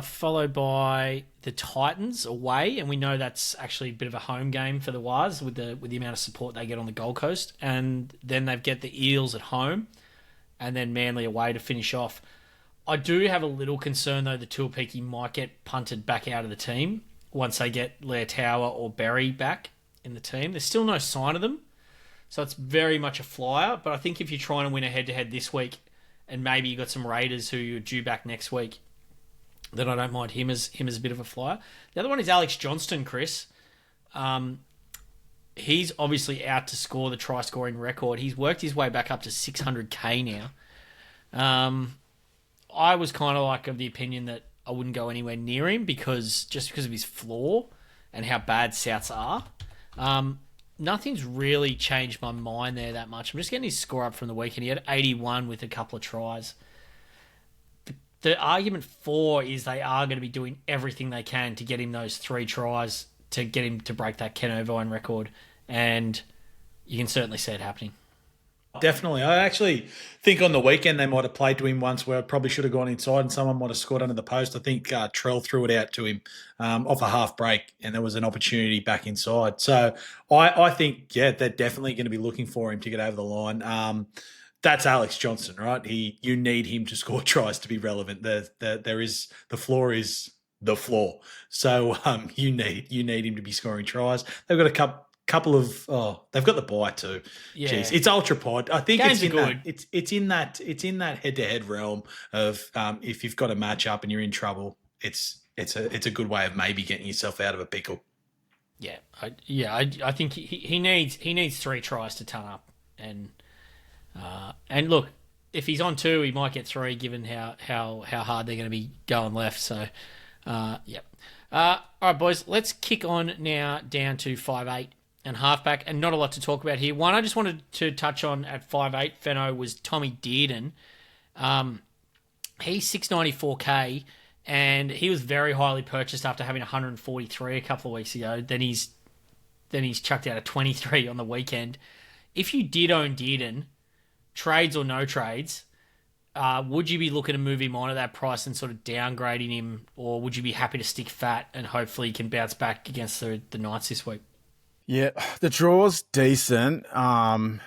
followed by the Titans away. And we know that's actually a bit of a home game for the Wars with the amount of support they get on the Gold Coast. And then they've got the Eels at home. And then Manly away to finish off. I do have a little concern, though, that Tuapiki might get punted back out of the team once they get Leotawa or Berry back in the team. There's still no sign of them, so it's very much a flyer. But I think if you're trying to win a head-to-head this week, and maybe you got some Raiders who you're due back next week, then I don't mind him as a bit of a flyer. The other one is Alex Johnston, Chris. He's obviously out to score the try-scoring record. He's worked his way back up to 600k now. I was kind of of the opinion that I wouldn't go anywhere near him because of his floor and how bad Souths are. Nothing's really changed my mind there that much. I'm just getting his score up from the weekend. He had 81 with a couple of tries. The argument for is they are going to be doing everything they can to get him those 3 tries to get him to break that Ken Irvine record, and you can certainly see it happening. Definitely. I actually think on the weekend they might have played to him once where it probably should have gone inside and someone might have scored under the post. I think Trell threw it out to him off a half break and there was an opportunity back inside. So I think, they're definitely going to be looking for him to get over the line. That's Alex Johnston, right? You need him to score tries to be relevant. The floor is the floor. So you need him to be scoring tries. They've got a couple of they've got the bye too. Yeah. Jeez, it's ultra pod. I think it's in that head-to-head realm of if you've got a match up and you're in trouble, it's a good way of maybe getting yourself out of a pickle. I think he needs 3 tries to turn up and look, if he's on 2, he might get 3 given how hard they're going to be going left. So all right, boys, let's kick on now down to 5'8" and halfback, and not a lot to talk about here. One I just wanted to touch on at 5'8", Fenno, was Tommy Dearden. He's 694k, and he was very highly purchased after having 143 a couple of weeks ago. Then he's chucked out a 23 on the weekend. If you did own Dearden, trades or no trades, would you be looking to move him on at that price and sort of downgrading him, or would you be happy to stick fat and hopefully he can bounce back against the Knights this week? Yeah, the draw's decent, and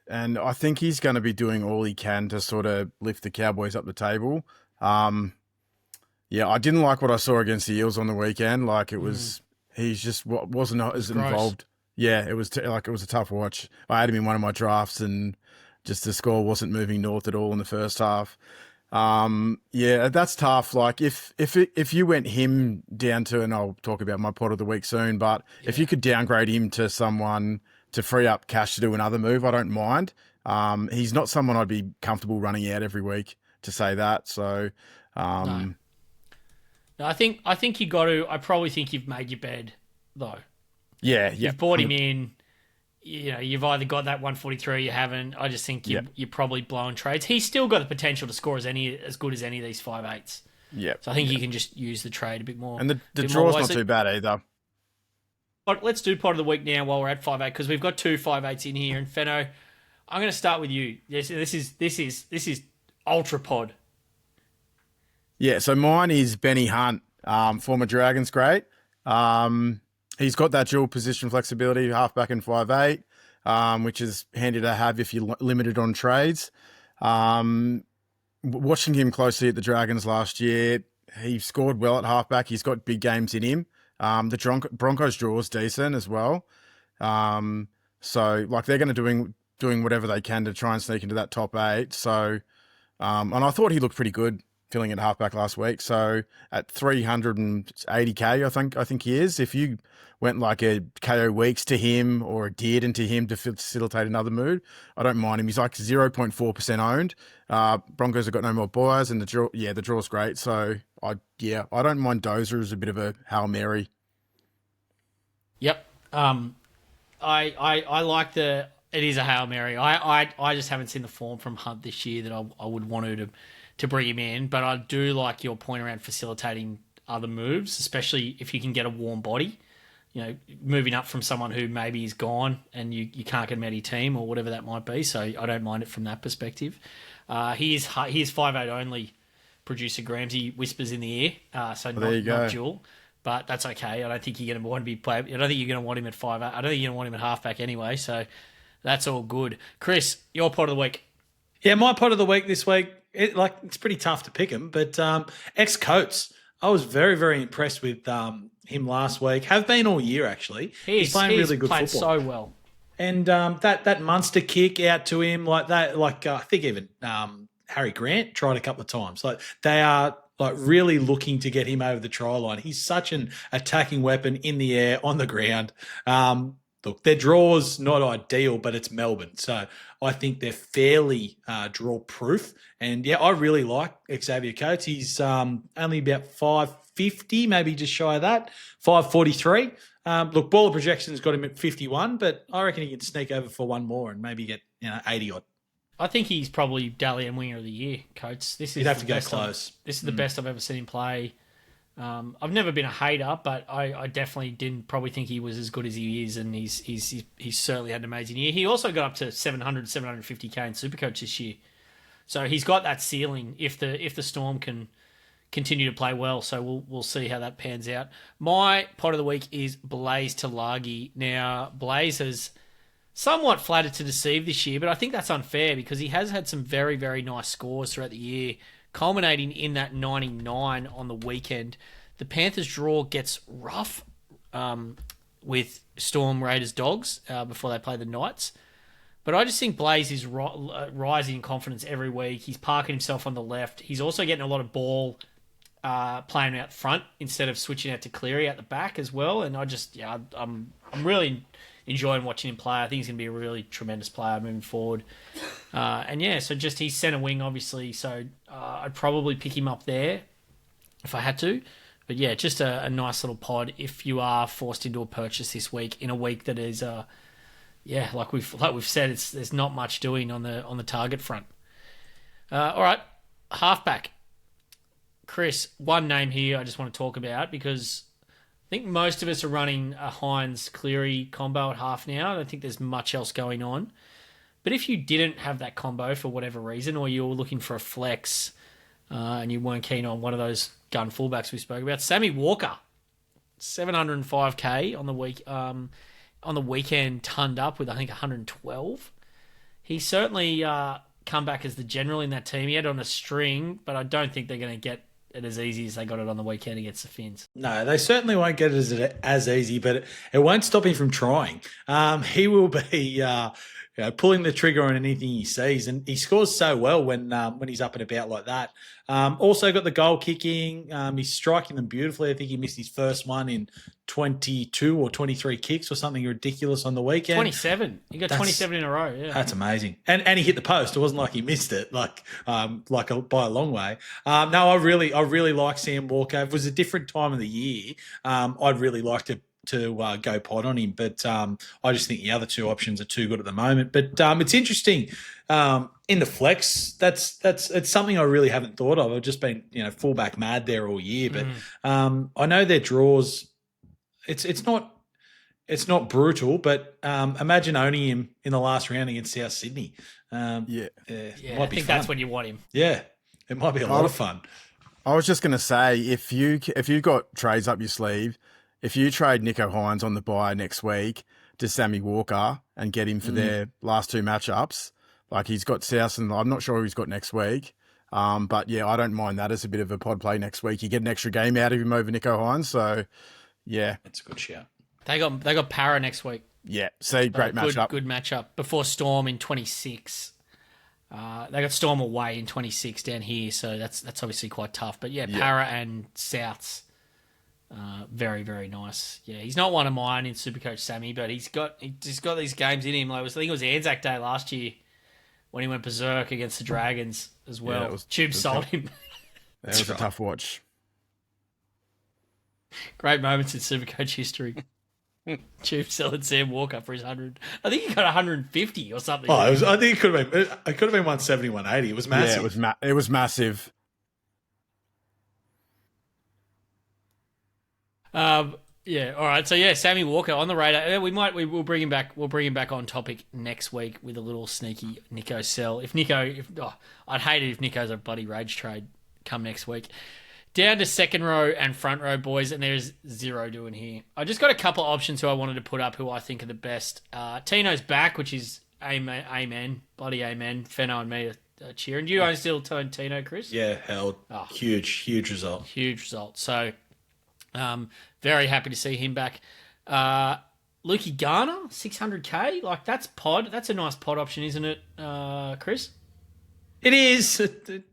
I think he's going to be doing all he can to sort of lift the Cowboys up the table. I didn't like what I saw against the Eels on the weekend. He just wasn't as involved. Yeah, it was it was a tough watch. I had him in one of my drafts, and just the score wasn't moving north at all in the first half. That's tough. If you went him down to, and I'll talk about my pot of the week soon, but if you could downgrade him to someone to free up cash to do another move, I don't mind. He's not someone I'd be comfortable running out every week, to say that. So, no, I think you got to. I probably think you've made your bed though. You've bought him in. You've either got that 143 or you haven't. I just think you're probably blowing trades. He's still got the potential to score as good as any of these 5'8s. Yeah. So I think you can just use the trade a bit more. And the draw's not too bad either. But let's do pot of the week now while we're at 5'8, because we've got 2 5'8s in here. And Fenno, I'm going to start with you. Yes, this is ultra pod. Yeah, so mine is Benny Hunt, former Dragons great. He's got that dual position flexibility, halfback and 5'8", which is handy to have if you're limited on trades. Watching him closely at the Dragons last year, he scored well at halfback. He's got big games in him. The Broncos draw is decent as well. So like they're going to doing whatever they can to try and sneak into that top 8. So, and I thought he looked pretty good filling at halfback last week. So at 380k, I think he is. If you went like a KO Weeks to him or a Dearden to him to facilitate another move, I don't mind him. He's like 0.4% owned. Broncos have got no more buyers, and the draw's great. So I don't mind Dozer as a bit of a Hail Mary. Yep. I like it is a Hail Mary. I just haven't seen the form from Hunt this year that I would want to bring him in, but I do like your point around facilitating other moves, especially if you can get a warm body, moving up from someone who maybe is gone and you can't get him out of your team or whatever that might be. So I don't mind it from that perspective. He is 5'8" only, producer Gramsy whispers in the ear, so not dual. But that's okay. I don't think you're going to want to be I don't think you're going to want him at 5'8". I don't think you're going to want him at halfback anyway. So that's all good. Chris, your pot of the week. Yeah, my pot of the week this week. It's pretty tough to pick him, but ex-Coates. I was very, very impressed with him last week. Have been all year actually. He's playing really good played football. So well. And that Munster kick out to him like that. I think even Harry Grant tried a couple of times. Like they are. Like really looking to get him over the try line. He's such an attacking weapon in the air, on the ground. Look, their draw's not ideal, but it's Melbourne. So I think they're fairly draw-proof. And, yeah, I really like Xavier Coates. He's only about 550, maybe just shy of that, 543. Look, baller projection's got him at 51, but I reckon he can sneak over for one more and maybe get 80-odd. I think he's probably Dally M Winger of the Year, Coates. You'd have to go close. This is the best I've ever seen him play. I've never been a hater, but I definitely didn't probably think he was as good as he is, and he's certainly had an amazing year. He also got up to 700, 750k in SuperCoach this year. So he's got that ceiling if the Storm can continue to play well. So we'll see how that pans out. My pot of the week is Blaze Talagi. Now, Blaze has somewhat flattered to deceive this year, but I think that's unfair because he has had some very, very nice scores throughout the year, culminating in that 99 on the weekend. The Panthers draw gets rough with Storm Raiders Dogs before they play the Knights. But I just think Blaze is rising in confidence every week. He's parking himself on the left. He's also getting a lot of ball playing out front instead of switching out to Cleary at the back as well. And I'm really enjoying watching him play. I think he's going to be a really tremendous player moving forward. So just he's centre wing, obviously. So I'd probably pick him up there if I had to. But yeah, just a nice little pod if you are forced into a purchase this week in a week that is, like we've said, there's not much doing on the target front. All right, halfback. Chris, one name here I just want to talk about because I think most of us are running a Hines-Cleary combo at half now. I don't think there's much else going on. But if you didn't have that combo for whatever reason, or you were looking for a flex and you weren't keen on one of those gun fullbacks we spoke about, Sammy Walker, 705k on the week on the weekend, turned up with I think 112. He certainly come back as the general in that team. He had on a string, but I don't think they're going to get it as easy as they got it on the weekend against the Finns. No, they certainly won't get it as easy, but it won't stop him from trying. He will be pulling the trigger on anything he sees, and he scores so well when he's up and about like that. Also got the goal kicking. He's striking them beautifully. I think he missed his first one in 22 or 23 kicks or something ridiculous on the weekend. 27. He got 27 in a row. Yeah, that's amazing. And he hit the post. It wasn't like he missed it, by a long way. No, I really like Sam Walker. If it was a different time of the year, I'd really like to go pod on him, but I just think the other two options are too good at the moment. But it's interesting in the flex. It's something I really haven't thought of. I've just been fullback mad there all year, but I know their draws. It's not it's not brutal, but imagine owning him in the last round against South Sydney. Yeah, It I might be think fun. that's when you want him. Yeah, it might be a lot of fun. I was just going to say, if you got trades up your sleeve, if you trade Nicho Hynes on the bye next week to Sammy Walker and get him for their last two matchups, like he's got South, and I'm not sure who he's got next week. But yeah, I don't mind that as a bit of a pod play next week. You get an extra game out of him over Nicho Hynes, so yeah, that's a good shout. They got Para next week. Yeah, see, great matchup. Good matchup before Storm in 26. They got Storm away in 26 down here, so that's obviously quite tough. But yeah, Para and Souths, very, very nice. Yeah, he's not one of mine in Supercoach Sammy, but he's got these games in him. I think it was Anzac Day last year when he went berserk against the Dragons as well. Yeah, Tube sold him. That was a tough watch. Great moments in Supercoach history. Tube selling Sam Walker for his 100. I think he got 150 or something. Oh, I think it could have been 170, 180. It was massive. Yeah, it was massive. Yeah. All right. So yeah, Sammy Walker on the radar. We'll bring him back. We'll bring him back on topic next week with a little sneaky Nicho sell. I'd hate it if Nicho's a bloody rage trade come next week. Down to second row and front row, boys, and there's zero doing here. I just got a couple of options who I wanted to put up who I think are the best. Tino's back, which is amen. Bloody amen. Fenno and me are cheering. Do you still turn Tino, Chris? Yeah, held. Oh. Huge result. Huge result. So, very happy to see him back. Lukey Garner, 600k. Like, that's pod. That's a nice pod option, isn't it, Chris? It is. It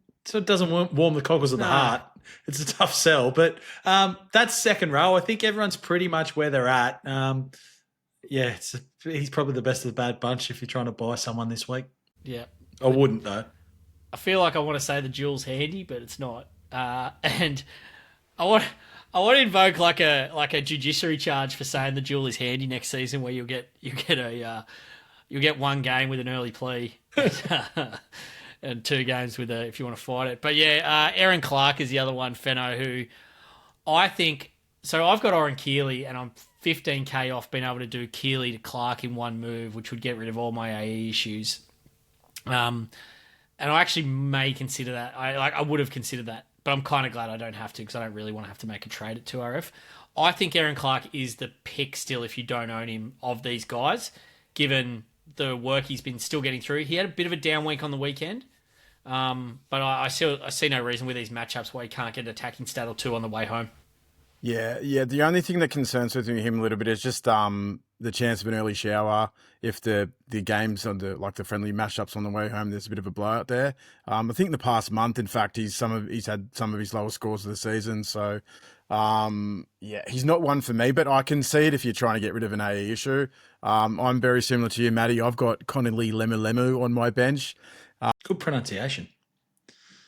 doesn't warm the cockles of the heart. It's a tough sell, but that's second row. I think everyone's pretty much where they're at. He's probably the best of the bad bunch if you're trying to buy someone this week. Yeah. I wouldn't, though. I feel like I want to say the duel's handy, but it's not. And I want to invoke like a judiciary charge for saying the duel is handy next season, where you'll get one game with an early plea. And 2 games with if you want to fight it. But yeah, Erin Clark is the other one, Fenno, who I think... So I've got Oren Keeley, and I'm 15k off being able to do Keeley to Clark in one move, which would get rid of all my AE issues. And I actually may consider that. I would have considered that, but I'm kind of glad I don't have to because I don't really want to have to make a trade at 2RF. I think Erin Clark is the pick still if you don't own him of these guys, given the work he's been still getting through. He had a bit of a down week on the weekend, but I see no reason with these matchups why he can't get an attacking stat or 2 on the way home. Yeah. The only thing that concerns with him a little bit is just the chance of an early shower. If the games on the friendly matchups on the way home, there's a bit of a blowout there. I think the past month, in fact, he's had some of his lowest scores of the season. So he's not one for me, but I can see it if you're trying to get rid of an AE issue. I'm very similar to you, Matty. I've got Connolly Lemu on my bench. Good pronunciation.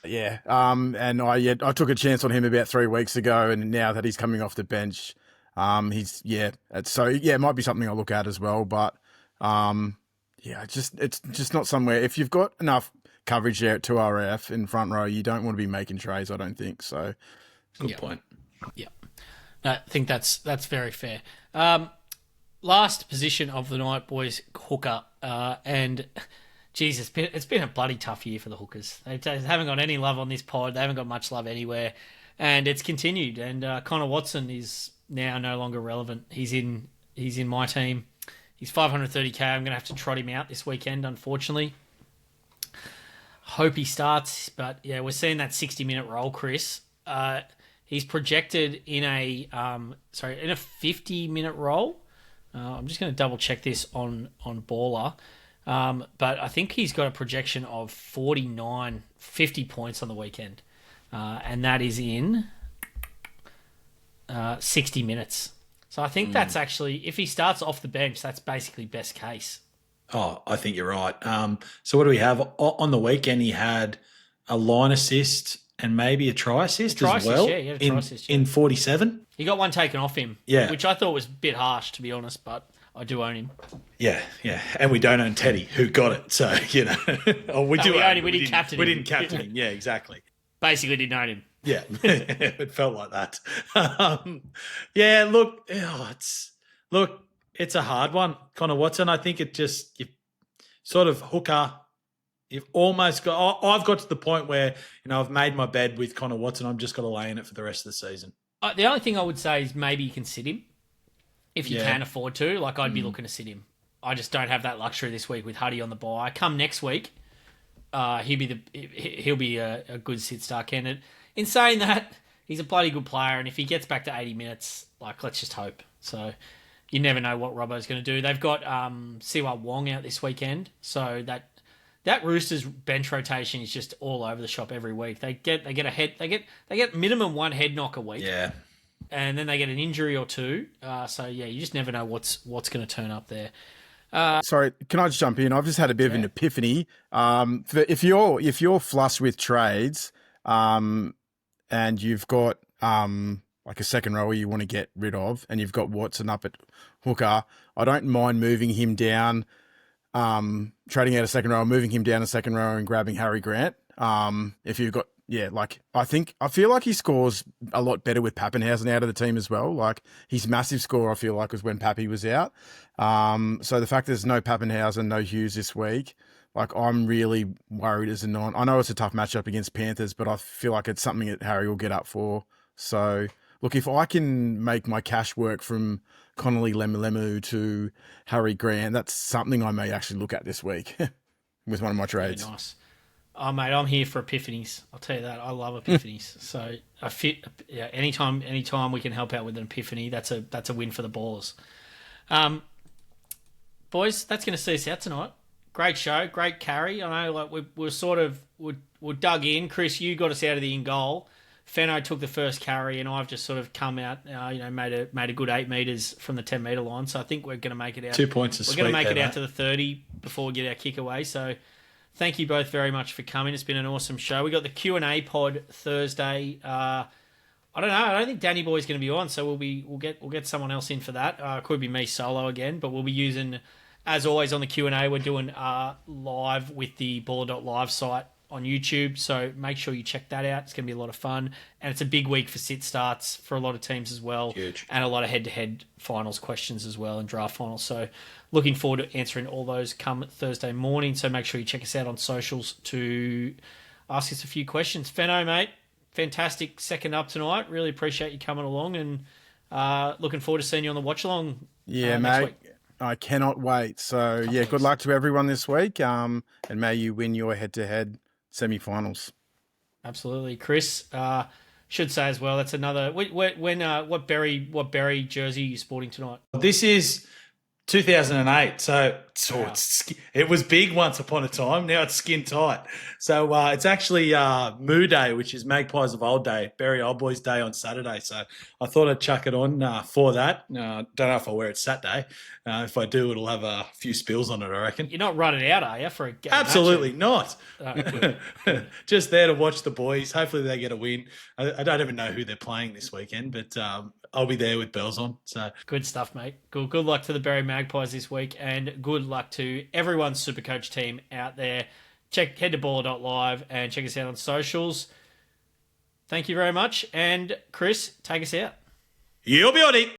Yeah. And I took a chance on him about 3 weeks ago, and now that he's coming off the bench, it might be something I'll look at as well. But it's just not somewhere. If you've got enough coverage there at 2RF in front row, you don't want to be making trades, I don't think. So good point. Yeah. No, I think that's very fair. Last position of the night, boys, hooker. And Jesus, it's been a bloody tough year for the hookers. They haven't got any love on this pod. They haven't got much love anywhere. And it's continued. And Connor Watson is now no longer relevant. He's in my team. He's 530k. I'm going to have to trot him out this weekend, unfortunately. Hope he starts. But yeah, we're seeing that 60-minute roll, Chris. He's projected in a 50-minute roll. I'm just going to double check this on Baller. But I think he's got a projection of 50 points on the weekend. And that is in 60 minutes. So I think that's actually, if he starts off the bench, that's basically best case. Oh, I think you're right. So what do we have? On the weekend, he had a line assist and maybe a try assist as well. Yeah, he had a try assist. In 47. He got one taken off him, which I thought was a bit harsh, to be honest, but I do own him. Yeah. And we don't own Teddy, who got it. So, we didn't captain him. We didn't captain him. Yeah, exactly. Basically didn't own him. Yeah, it felt like that. It's a hard one. Connor Watson, I think it just, you sort of hooker. You've almost got, I've got to the point where, I've made my bed with Connor Watson. I'm just got to lay in it for the rest of the season. The only thing I would say is maybe you can sit him if you can afford to. Like, I'd be looking to sit him. I just don't have that luxury this week with Huddy on the bye. Come next week, he'll be a good sit-start candidate. In saying that, he's a bloody good player, and if he gets back to 80 minutes, like, let's just hope. So you never know what Robbo's going to do. They've got Siwa Wong out this weekend, so that Roosters bench rotation is just all over the shop every week. They get minimum one head knock a week. Yeah. And then they get an injury or two. So yeah, you just never know what's going to turn up there. Sorry, can I just jump in? I've just had a bit of an epiphany. If you're flush with trades, and you've got like a second rower you want to get rid of, and you've got Watson up at hooker, I don't mind moving him down, trading out a second rower, moving him down a second rower, and grabbing Harry Grant. If you've got I feel like he scores a lot better with Pappenhausen out of the team as well. Like, his massive score, I feel like, was when Pappy was out. So the fact there's no Pappenhausen, no Hughes this week, like, I'm really worried as a non. I know it's a tough matchup against Panthers, but I feel like it's something that Harry will get up for. So, look, if I can make my cash work from Connolly Lemu to Harry Grant, that's something I may actually look at this week with one of my trades. Very nice. Oh, mate, I'm here for epiphanies. I'll tell you that. I love epiphanies. So anytime we can help out with an epiphany, that's a win for the Ballers. Boys, that's going to see us out tonight. Great show, great carry. I know, like, we're dug in. Chris, you got us out of the in goal. Fenno took the first carry, and I've just sort of come out, made a good 8 metres from the 10 metre line. So I think we're going to make it out. 2 points is We're sweet. going to make it there, out to the 30 before we get our kick away. So thank you both very much for coming. It's been an awesome show. We got the Q&A pod Thursday. I don't know. I don't think Danny Boy's going to be on, so we'll get someone else in for that. Could be me solo again, but we'll be using, as always, on the Q&A, we're doing live with the ballr.live site on YouTube, so make sure you check that out. It's going to be a lot of fun, and it's a big week for sit starts for a lot of teams as well. Huge. And a lot of head-to-head finals questions as well and draft finals. So looking forward to answering all those come Thursday morning. So make sure you check us out on socials to ask us a few questions. Fenno, mate, fantastic second up tonight. Really appreciate you coming along, and looking forward to seeing you on the watch along. Yeah, next mate. week. I cannot wait. So, yeah, good luck to everyone this week, and may you win your head-to-head semi-finals. Absolutely. Chris, should say as well, that's another... What Berry jersey are you sporting tonight? This is 2008, so Wow. it was big once upon a time. Now it's skin tight. So it's actually Moo Day, which is Magpies of Old Day, Berry Old Boys Day on Saturday. So I thought I'd chuck it on for that. Don't know if I'll wear it Saturday. If I do, it'll have a few spills on it, I reckon. You're not running out, are you, for a game? Absolutely not. Good. Just there to watch the boys. Hopefully they get a win. I don't even know who they're playing this weekend, but I'll be there with bells on. So Good stuff, mate. Good luck to the Berry Magpies this week, and good luck to everyone's SuperCoach team out there. Head to ballr.live and check us out on socials. Thank you very much. And Chris, take us out. you'll be on it.